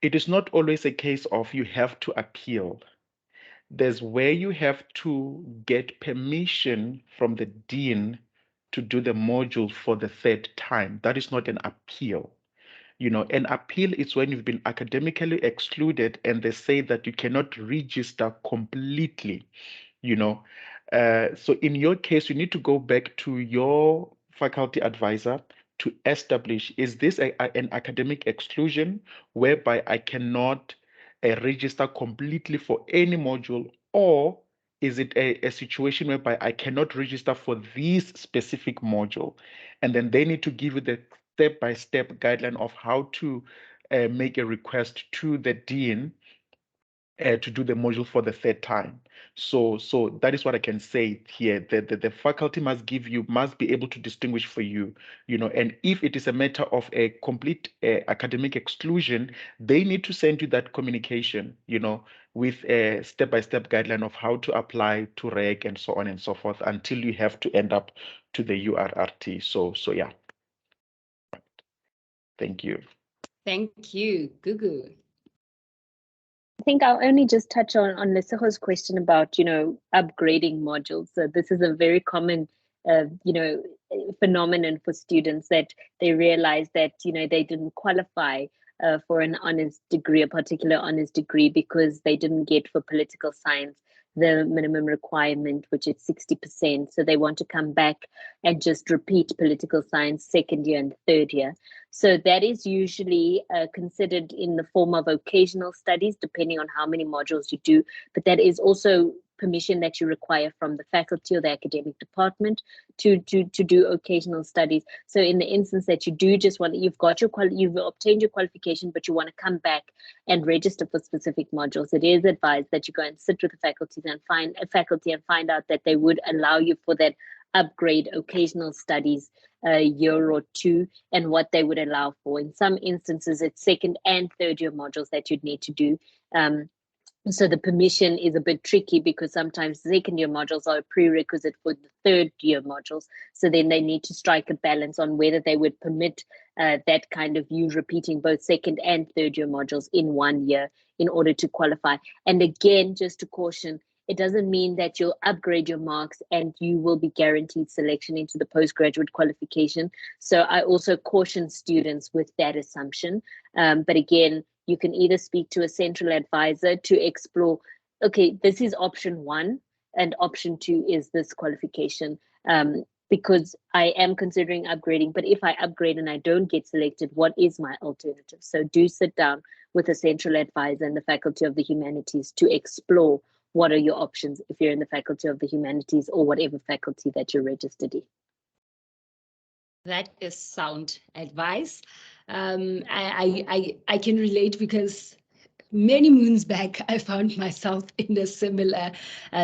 it is not always a case of you have to appeal. There's where you have to get permission from the dean to do the module for the third time. That is not an appeal. An appeal is when you've been academically excluded and they say that you cannot register completely. So in your case, you need to go back to your faculty advisor to establish, is this an academic exclusion whereby I cannot register completely for any module, or is it a situation whereby I cannot register for this specific module? And then they need to give you the step-by-step guideline of how to make a request to the dean to do the module for the third time. So that is what I can say here. The faculty must be able to distinguish for you, and if it is a matter of a complete academic exclusion, they need to send you that communication, with a step-by-step guideline of how to apply to REG and so on and so forth until you have to end up to the URRT. So yeah. Thank you. Thank you, Gugu. I think I'll only just touch on Lesego's question about, upgrading modules. So this is a very common, phenomenon for students, that they realize that, they didn't qualify for an honors degree, a particular honors degree, because they didn't get for political science the minimum requirement, which is 60%. So they want to come back and just repeat political science second year and third year. So that is usually considered in the form of occasional studies, depending on how many modules you do. But that is also permission that you require from the faculty or the academic department to do occasional studies. So in the instance that you do just want, you've obtained your qualification, but you want to come back and register for specific modules, it is advised that you go and sit with the faculty and find out that they would allow you for that upgrade occasional studies a year or two, and what they would allow for. In some instances, it's second and third year modules that you'd need to do. So the permission is a bit tricky because sometimes second year modules are a prerequisite for the third year modules. So then they need to strike a balance on whether they would permit that kind of you repeating both second and third year modules in 1 year in order to qualify. And again, just to caution, it doesn't mean that you'll upgrade your marks and you will be guaranteed selection into the postgraduate qualification. So I also caution students with that assumption. But again, you can either speak to a central advisor to explore, okay, this is option 1 and option 2 is this qualification, because I am considering upgrading, but if I upgrade and I don't get selected, what is my alternative? So do sit down with a central advisor in the Faculty of the Humanities to explore what are your options if you're in the Faculty of the Humanities or whatever faculty that you're registered in. That is sound advice. I can relate because many moons back, I found myself in a similar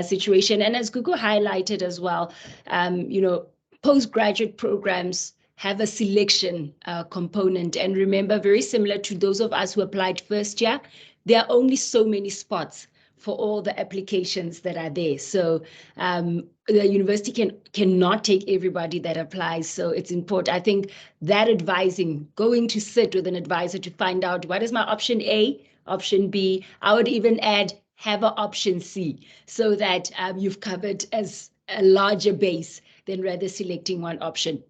situation. And as Gugu highlighted as well, you know, postgraduate programs have a selection component. And remember, very similar to those of us who applied first year, there are only so many spots for all the applications that are there. So the university cannot take everybody that applies. So it's important. I think that advising, going to sit with an advisor to find out what is my option A, option B, I would even add have an option C so that you've covered as a larger base than rather selecting one option.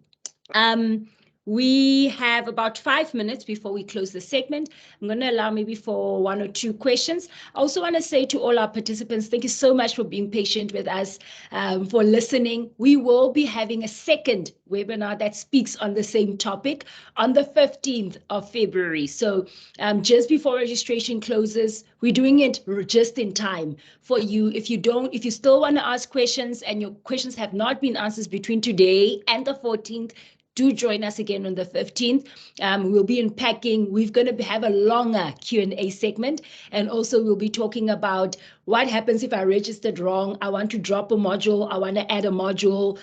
We have about 5 minutes before we close the segment. I'm going to allow maybe for 1 or 2 questions. I also want to say to all our participants, thank you so much for being patient with us, for listening. We will be having a second webinar that speaks on the same topic on the 15th of February. So just before registration closes, we're doing it just in time for you. If you still want to ask questions and your questions have not been answered between today and the 14th, do join us again on the 15th. We'll be unpacking. We're going to have a longer Q&A segment. And also we'll be talking about what happens if I registered wrong. I want to drop a module. I want to add a module.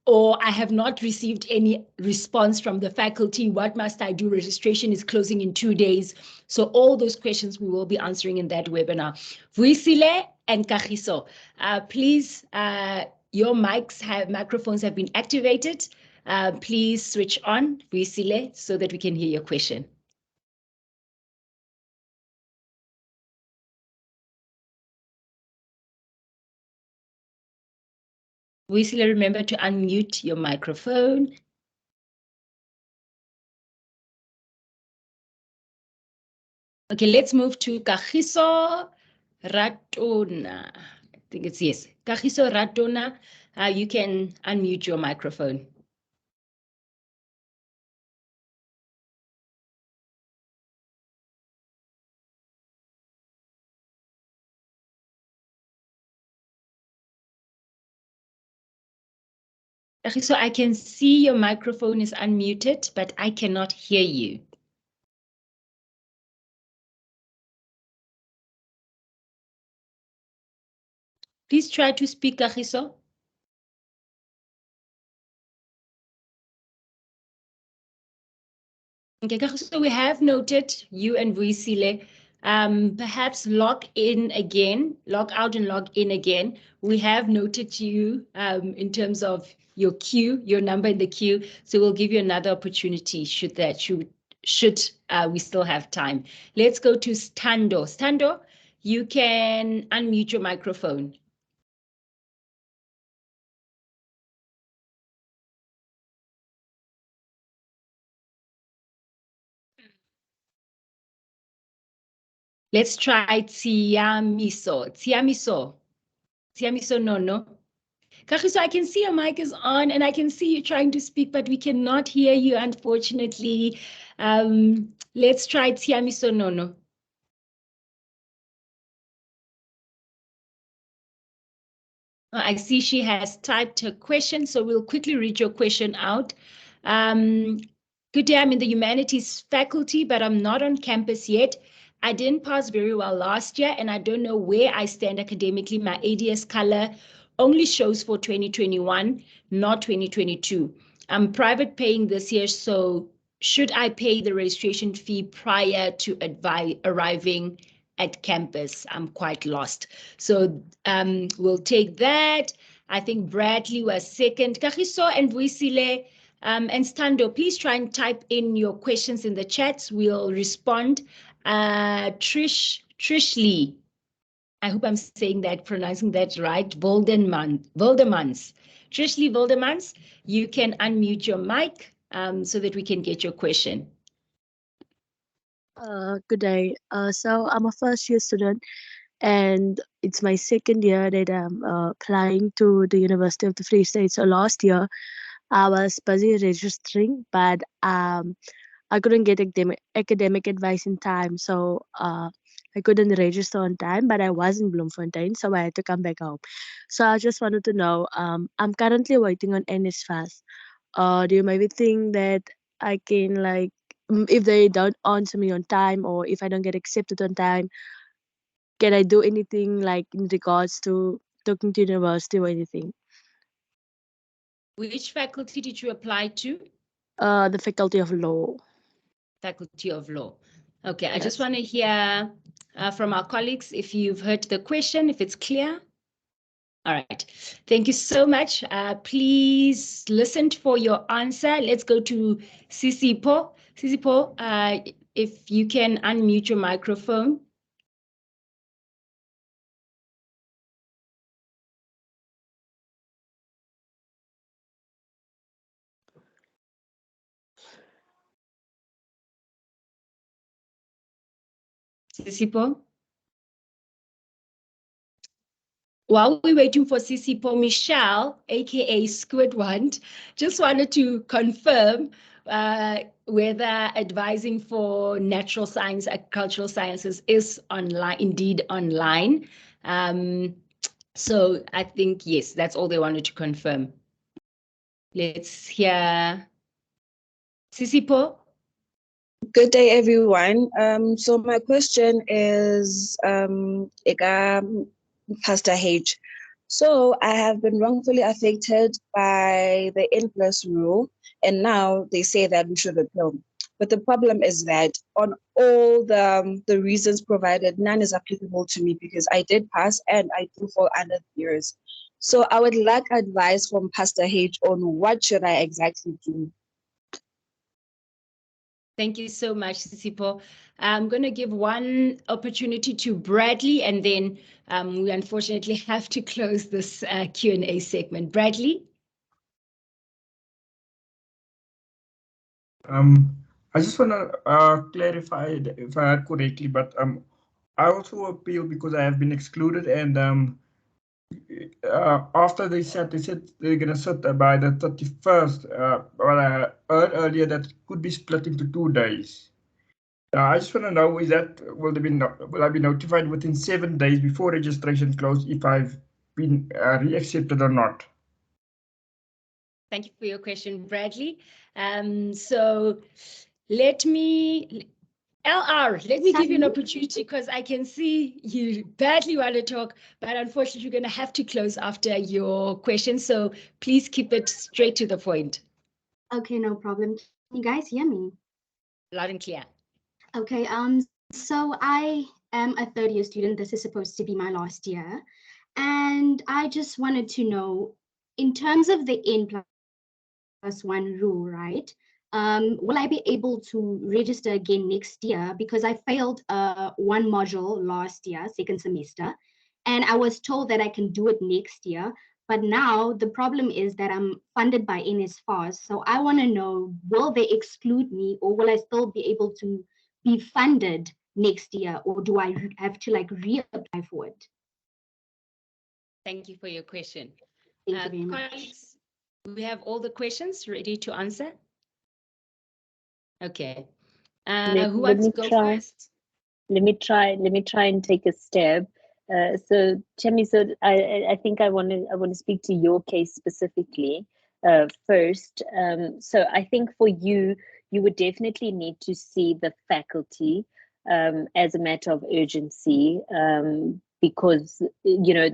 Or I have not received any response from the faculty. What must I do? Registration is closing in 2 days. So all those questions we will be answering in that webinar. Vuisile and Kagiso, please, your microphones have been activated. Please switch on, Vuisile, so that we can hear your question. Vuisile, remember to unmute your microphone. Okay, let's move to Kagiso Ratona. I think it's yes. Kagiso Ratona, you can unmute your microphone. So I can see your microphone is unmuted, but I cannot hear you. Please try to speak, Kagiso. Okay, so we have noted you and Vuisile. Perhaps log in again, log out and log in again. We have noted you in terms of your queue, your number in the queue. So we'll give you another opportunity should we still have time. Let's go to Stando. Stando, you can unmute your microphone. Let's try Tiamiso. Tiamiso, no. Kagiso, I can see your mic is on and I can see you trying to speak, but we cannot hear you, unfortunately. Let's try Tiamiso, no. I see she has typed her question, so we'll quickly read your question out. Good day, I'm in the humanities faculty, but I'm not on campus yet. I didn't pass very well last year, and I don't know where I stand academically. My ADS color only shows for 2021, not 2022. I'm private paying this year, so should I pay the registration fee prior to arriving at campus? I'm quite lost. So we'll take that. I think Bradley was second. Kagiso and Vuisile and Stando, please try and type in your questions in the chats. We'll respond. Trish Lee, I hope I'm pronouncing that right. Voldemans. Trish Lee Voldemans, you can unmute your mic so that we can get your question. Good day. So I'm a first year student, and it's my second year that I'm applying to the University of the Free State. So last year I was busy registering, but I couldn't get academic advice in time, so I couldn't register on time. But I was in Bloemfontein, so I had to come back home. So I just wanted to know, I'm currently waiting on NSFAS. Do you maybe think that I can, like, if they don't answer me on time, or if I don't get accepted on time, can I do anything like in regards to talking to university or anything? Which faculty did you apply to? The Faculty of Law. Faculty of Law. Okay, I just Yes. want to hear from our colleagues if you've heard the question, if it's clear. All right, thank you so much. Please listen for your answer. Let's go to Sisipo. Sisipo, if you can unmute your microphone. Sisipo? While we're waiting for Sisipo, Michelle, aka Squidward, just wanted to confirm whether advising for natural science, agricultural sciences is indeed online. So I think, yes, that's all they wanted to confirm. Let's hear Sisipo. Good day, everyone. So my question is, Pastor H. So I have been wrongfully affected by the N+ rule, and now they say that we should appeal. But the problem is that on all the reasons provided, none is applicable to me because I did pass and I do fall under the years. So I would like advice from Pastor H on what should I exactly do. Thank you so much, Sisipo. I'm going to give one opportunity to Bradley, and then we unfortunately have to close this Q&A segment. Bradley? I just want to clarify if I heard correctly, but I also appeal because I have been excluded, and after they said they're going to sit by the 31st, well, I heard earlier that it could be split into 2 days. I just want to know, will I be notified within 7 days before registration closed if I've been reaccepted or not? Thank you for your question, Bradley. So let me give you an opportunity because I can see you badly want to talk, but unfortunately you're going to have to close after your question. So please keep it straight to the point. Okay, no problem. Can you guys hear me? Loud and clear. Okay, so I am a third-year student. This is supposed to be my last year. And I just wanted to know, in terms of the N+1 rule, right? Will I be able to register again next year? Because I failed one module last year, second semester, and I was told that I can do it next year. But now the problem is that I'm funded by NSFAS. So I want to know, will they exclude me, or will I still be able to be funded next year, or do I have to like reapply for it? Thank you for your question. Thank you very much. Colleagues, we have all the questions ready to answer. Okay. Who wants to go first? Let me try and take a stab. So Chemi, so I think I want to speak to your case specifically first. So I think for you would definitely need to see the faculty as a matter of urgency, because you know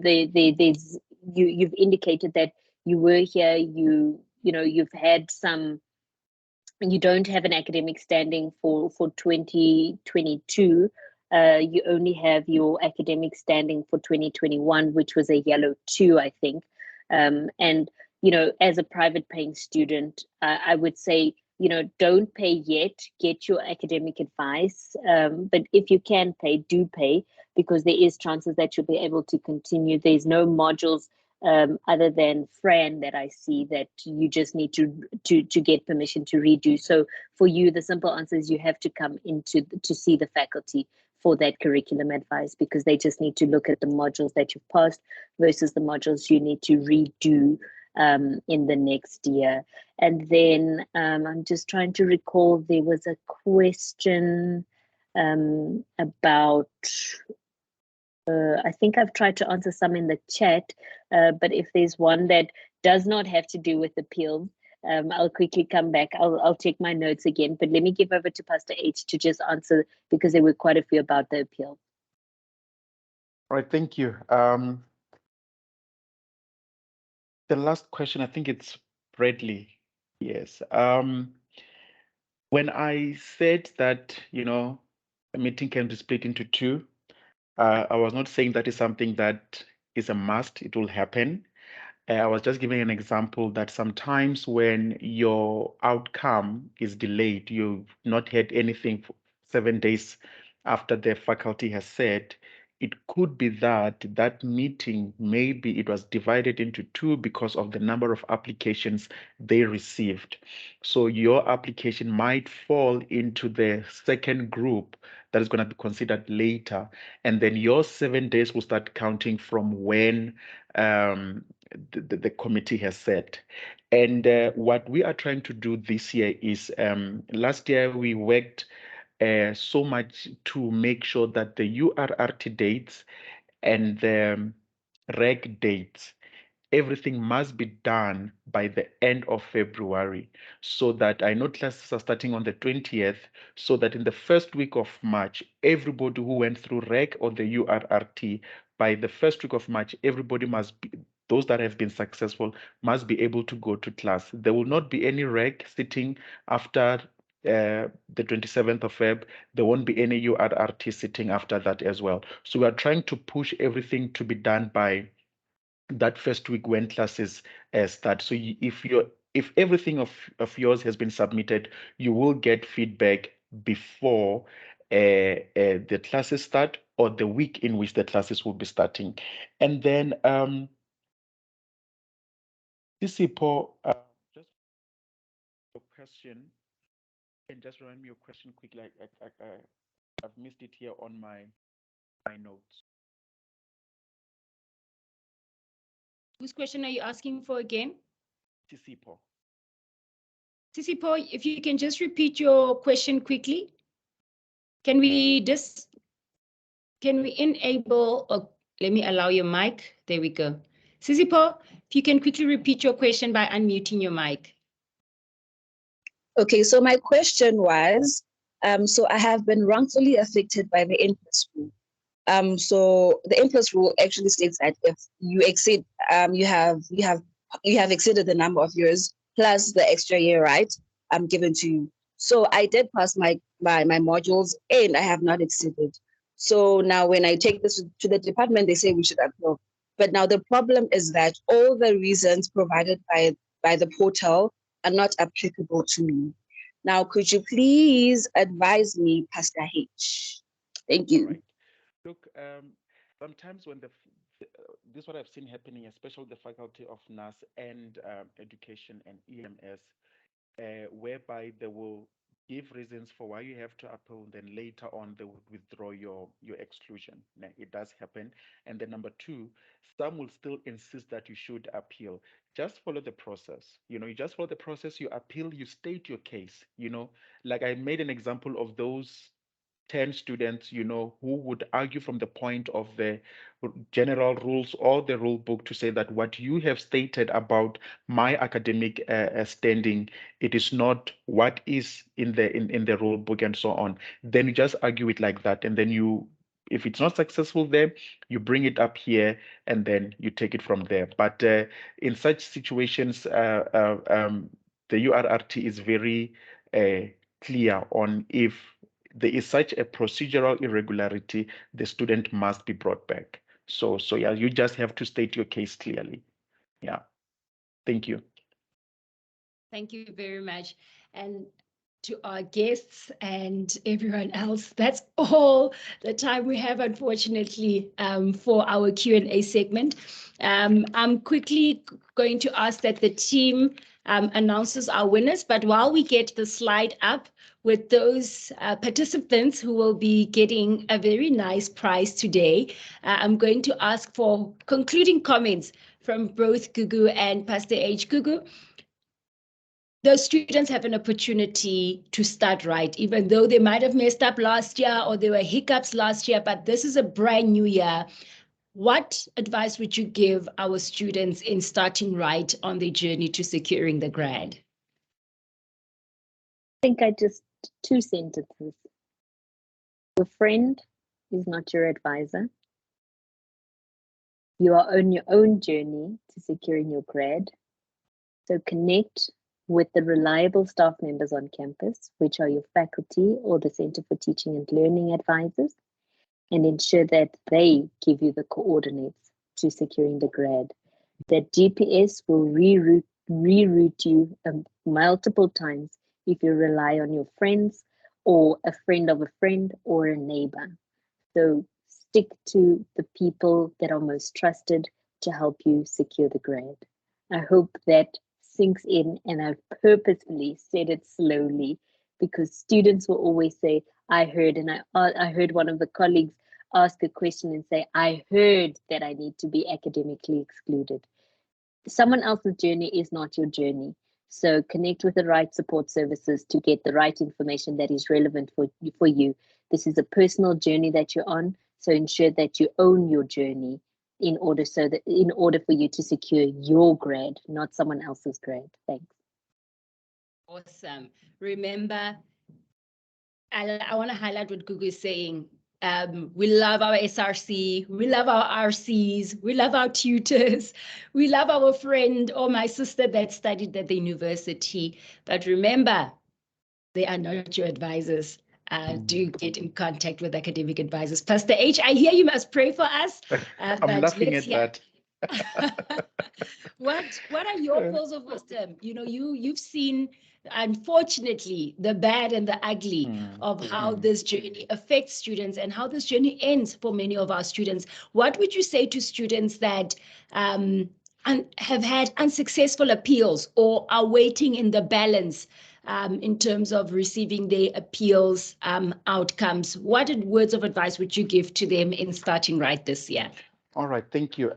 you've indicated that you were here, you've had some, you don't have an academic standing for 2022. You only have your academic standing for 2021, which was a yellow 2, I think. And as a private paying student, I would say, don't pay yet, get your academic advice. But if you can pay, do pay, because there is chances that you'll be able to continue. There's no modules other than Fran that I see that you just need to get permission to redo. So for you, the simple answer is you have to come to see the faculty for that curriculum advice, because they just need to look at the modules that you've passed versus the modules you need to redo in the next year. And then I'm just trying to recall, there was a question about, I think I've tried to answer some in the chat, but if there's one that does not have to do with appeals, I'll quickly come back. I'll check my notes again, but let me give over to Pastor H to just answer, because there were quite a few about the appeal. All right, thank you. The last question, I think it's Bradley. Yes. When I said that, a meeting can be split into two, I was not saying that is something that is a must, it will happen. I was just giving an example that sometimes when your outcome is delayed, you've not had anything for 7 days after the faculty has said, it could be that that meeting, maybe it was divided into two because of the number of applications they received. So your application might fall into the second group that is going to be considered later. And then your 7 days will start counting from when the committee has said. And what we are trying to do this year is, last year we worked so much to make sure that the URRT dates and the reg dates, everything must be done by the end of February, so that I know classes are starting on the 20th, so that in the first week of March, everybody who went through reg or the URRT, by the first week of March, everybody must be, those that have been successful must be able to go to class. There will not be any reg sitting after the 27th of Feb. There won't be any URRT sitting after that as well. So we are trying to push everything to be done by that first week when classes start. So if everything of yours has been submitted, you will get feedback before the classes start, or the week in which the classes will be starting. And then Paul, just a question, and just remind me your question quickly. I've missed it here on my notes. Whose question are you asking for again? Paul. Paul, if you can just repeat your question quickly. Can we enable, or let me allow your mic? There we go. Paul, if you can quickly repeat your question by unmuting your mic. Okay, so my question was, so I have been wrongfully affected by the N+ rule. So the N+ rule actually states that if you exceed, you have exceeded the number of years plus the extra year, right? Given to you. So I did pass my modules and I have not exceeded. So now when I take this to the department, they say we should appeal. But now the problem is that all the reasons provided by the portal are not applicable to me. Now, could you please advise me, Pastor H? Thank you. Right. Look, sometimes when this is what I've seen happening, especially the Faculty of Nurse and Education and EMS, whereby they will give reasons for why you have to appeal, then later on they would withdraw your exclusion. Now, it does happen. And then number two, some will still insist that you should appeal. Just follow the process. You just follow the process, you appeal, you state your case. Like I made an example of those 10 students, who would argue from the point of the general rules or the rule book to say that what you have stated about my academic standing, it is not what is in the rule book and so on. Then you just argue it like that, and then you if it's not successful there, you bring it up here and then you take it from there. But in such situations, the URRT is very clear on if there is such a procedural irregularity, the student must be brought back. So yeah, you just have to state your case clearly. Yeah. Thank you. Thank you very much. And to our guests and everyone else, that's all the time we have, unfortunately, for our Q&A segment. I'm quickly going to ask that the team announces our winners, but while we get the slide up with those participants who will be getting a very nice prize today, I'm going to ask for concluding comments from both Gugu and Pastor H. Gugu. The students have an opportunity to start right, even though they might have messed up last year or there were hiccups last year, but this is a brand new year. What advice would you give our students in starting right on their journey to securing the grad? I think two sentences. Your friend is not your advisor. You are on your own journey to securing your grad. So connect with the reliable staff members on campus, which are your faculty or the Center for Teaching and Learning advisors, and ensure that they give you the coordinates to securing the grad. That GPS will reroute you multiple times if you rely on your friends or a friend of a friend or a neighbor. So stick to the people that are most trusted to help you secure the grad. I hope that sinks in, and I've purposefully said it slowly because students will always say, I heard, and I heard one of the colleagues ask a question and say, I heard that I need to be academically excluded. Someone else's journey is not your journey. So connect with the right support services to get the right information that is relevant for you. This is a personal journey that you're on, so ensure that you own your journey in order for you to secure your grad, not someone else's grad. Thanks. Awesome. Remember, I want to highlight what Gugu is saying. We love our SRC, we love our RCs, we love our tutors, we love our friend or my sister that studied at the university. But remember, they are not your advisors. Do get in contact with academic advisors. Pastor H, I hear you must pray for us. I'm laughing at that. What are your pearls of wisdom? You know, you've seen, unfortunately, the bad and the ugly of how this journey affects students and how this journey ends for many of our students. What would you say to students that have had unsuccessful appeals or are waiting in the balance in terms of receiving their appeals outcomes? What words of advice would you give to them in starting right this year? All right, thank you.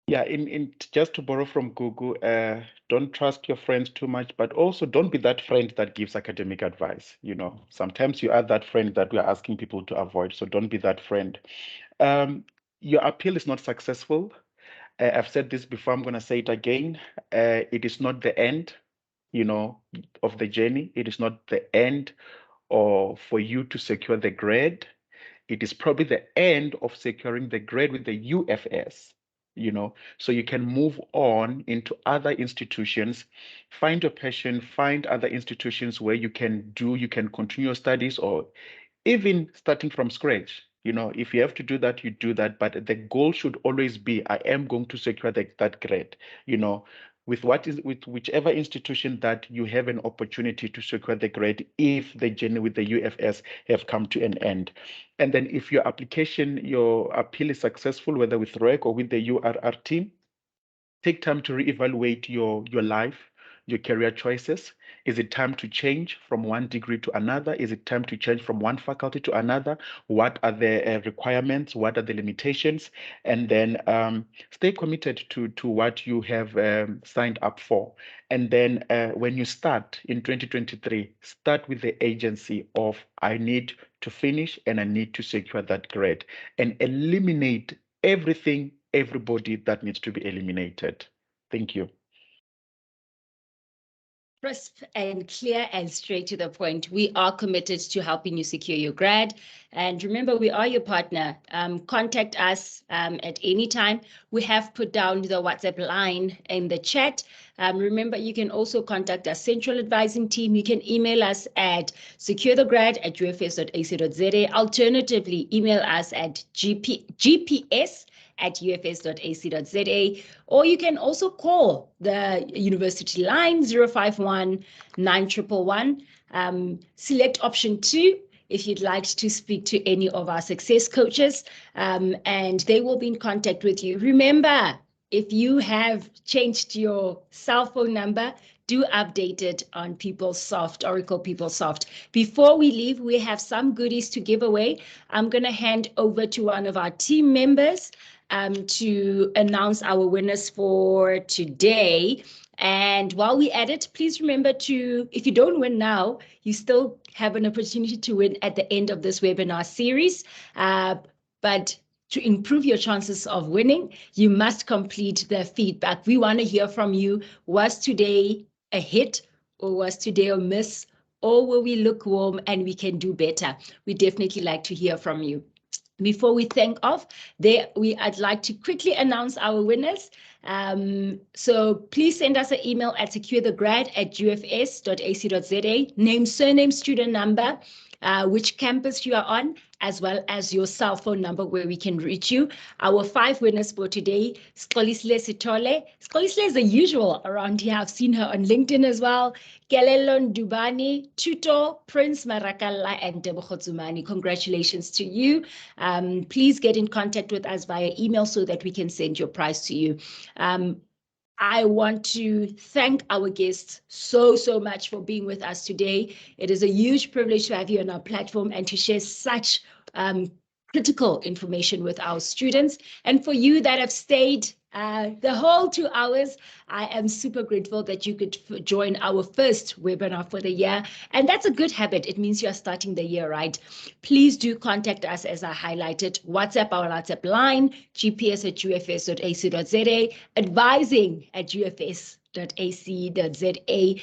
Yeah, in just to borrow from Gugu, don't trust your friends too much, but also don't be that friend that gives academic advice. You know, sometimes you are that friend that we are asking people to avoid, so don't be that friend. Your appeal is not successful. I've said this before, I'm going to say it again. It is not the end, you know, of the journey. It is not the end or for you to secure the grade. It is probably the end of securing the grade with the UFS, you know, so you can move on into other institutions, find your passion, find other institutions where you can continue your studies, or even starting from scratch. You know, if you have to do that, you do that. But the goal should always be, I am going to secure that grade, you know, with whichever institution that you have an opportunity to secure the grade if the journey with the UFS have come to an end. And then if your appeal is successful, whether with REC or with the URRT, take time to reevaluate your life, your career choices. Is it time to change from one degree to another? Is it time to change from one faculty to another? What are the requirements? What are the limitations? And then stay committed to what you have signed up for. And then when you start in 2023, start with the agency of, I need to finish and I need to secure that grade, and eliminate everybody that needs to be eliminated. Thank you. crisp and clear and straight to the point. We are committed to helping you secure your grad. And remember, we are your partner. Contact us at any time. We have put down the WhatsApp line in the chat. Remember, you can also contact our central advising team. You can email us at securethegrad@ufs.ac.za. Alternatively, email us at gps@ufs.ac.za, or you can also call the university line 051 9111. Select option 2 if you'd like to speak to any of our success coaches, and they will be in contact with you. Remember, if you have changed your cell phone number, do update it on PeopleSoft, Oracle PeopleSoft. Before we leave, we have some goodies to give away. I'm going to hand over to one of our team members to announce our winners for today. And while we're at it, please remember to, if you don't win now, you still have an opportunity to win at the end of this webinar series. But to improve your chances of winning, you must complete the feedback. We want to hear from you. Was today a hit, or was today a miss, or will we look warm and we can do better? We definitely like to hear from you. Before we thank off, I'd like to quickly announce our winners. So please send us an email at securethegrad@ufs.ac.za. Name, surname, student number, which campus you are on, as well as your cell phone number where we can reach you. Our 5 winners for today: Skolisile Sitole. Skolisile is the usual around here. I've seen her on LinkedIn as well. Kelelon Dubani, Tuto, Prince Marakala, and Debochotsumani. Congratulations to you. Please get in contact with us via email so that we can send your prize to you. I want to thank our guests so much for being with us today. It is a huge privilege to have you on our platform and to share such critical information with our students. And for you that have stayed the whole 2 hours, I am super grateful that you could join our first webinar for the year. And that's a good habit. It means you are starting the year right. Please do contact us, as I highlighted. WhatsApp, our WhatsApp line, gps@ufs.ac.za, advising@ufs.ac.za,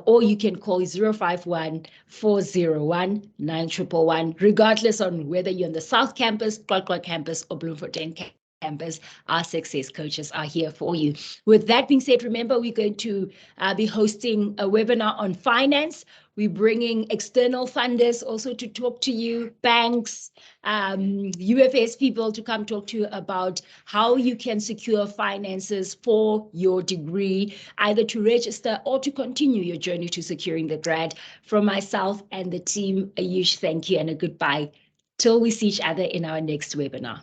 or you can call 051 401 9111. Regardless on whether you're on the South Campus, Kwakwa Campus, or Bloemfontein Campus, our success coaches are here for you. With that being said, remember, we're going to be hosting a webinar on finance. We're bringing external funders also to talk to you, banks, UFS people to come talk to you about how you can secure finances for your degree, either to register or to continue your journey to securing the grad. From myself and the team, a huge thank you and a goodbye till we see each other in our next webinar.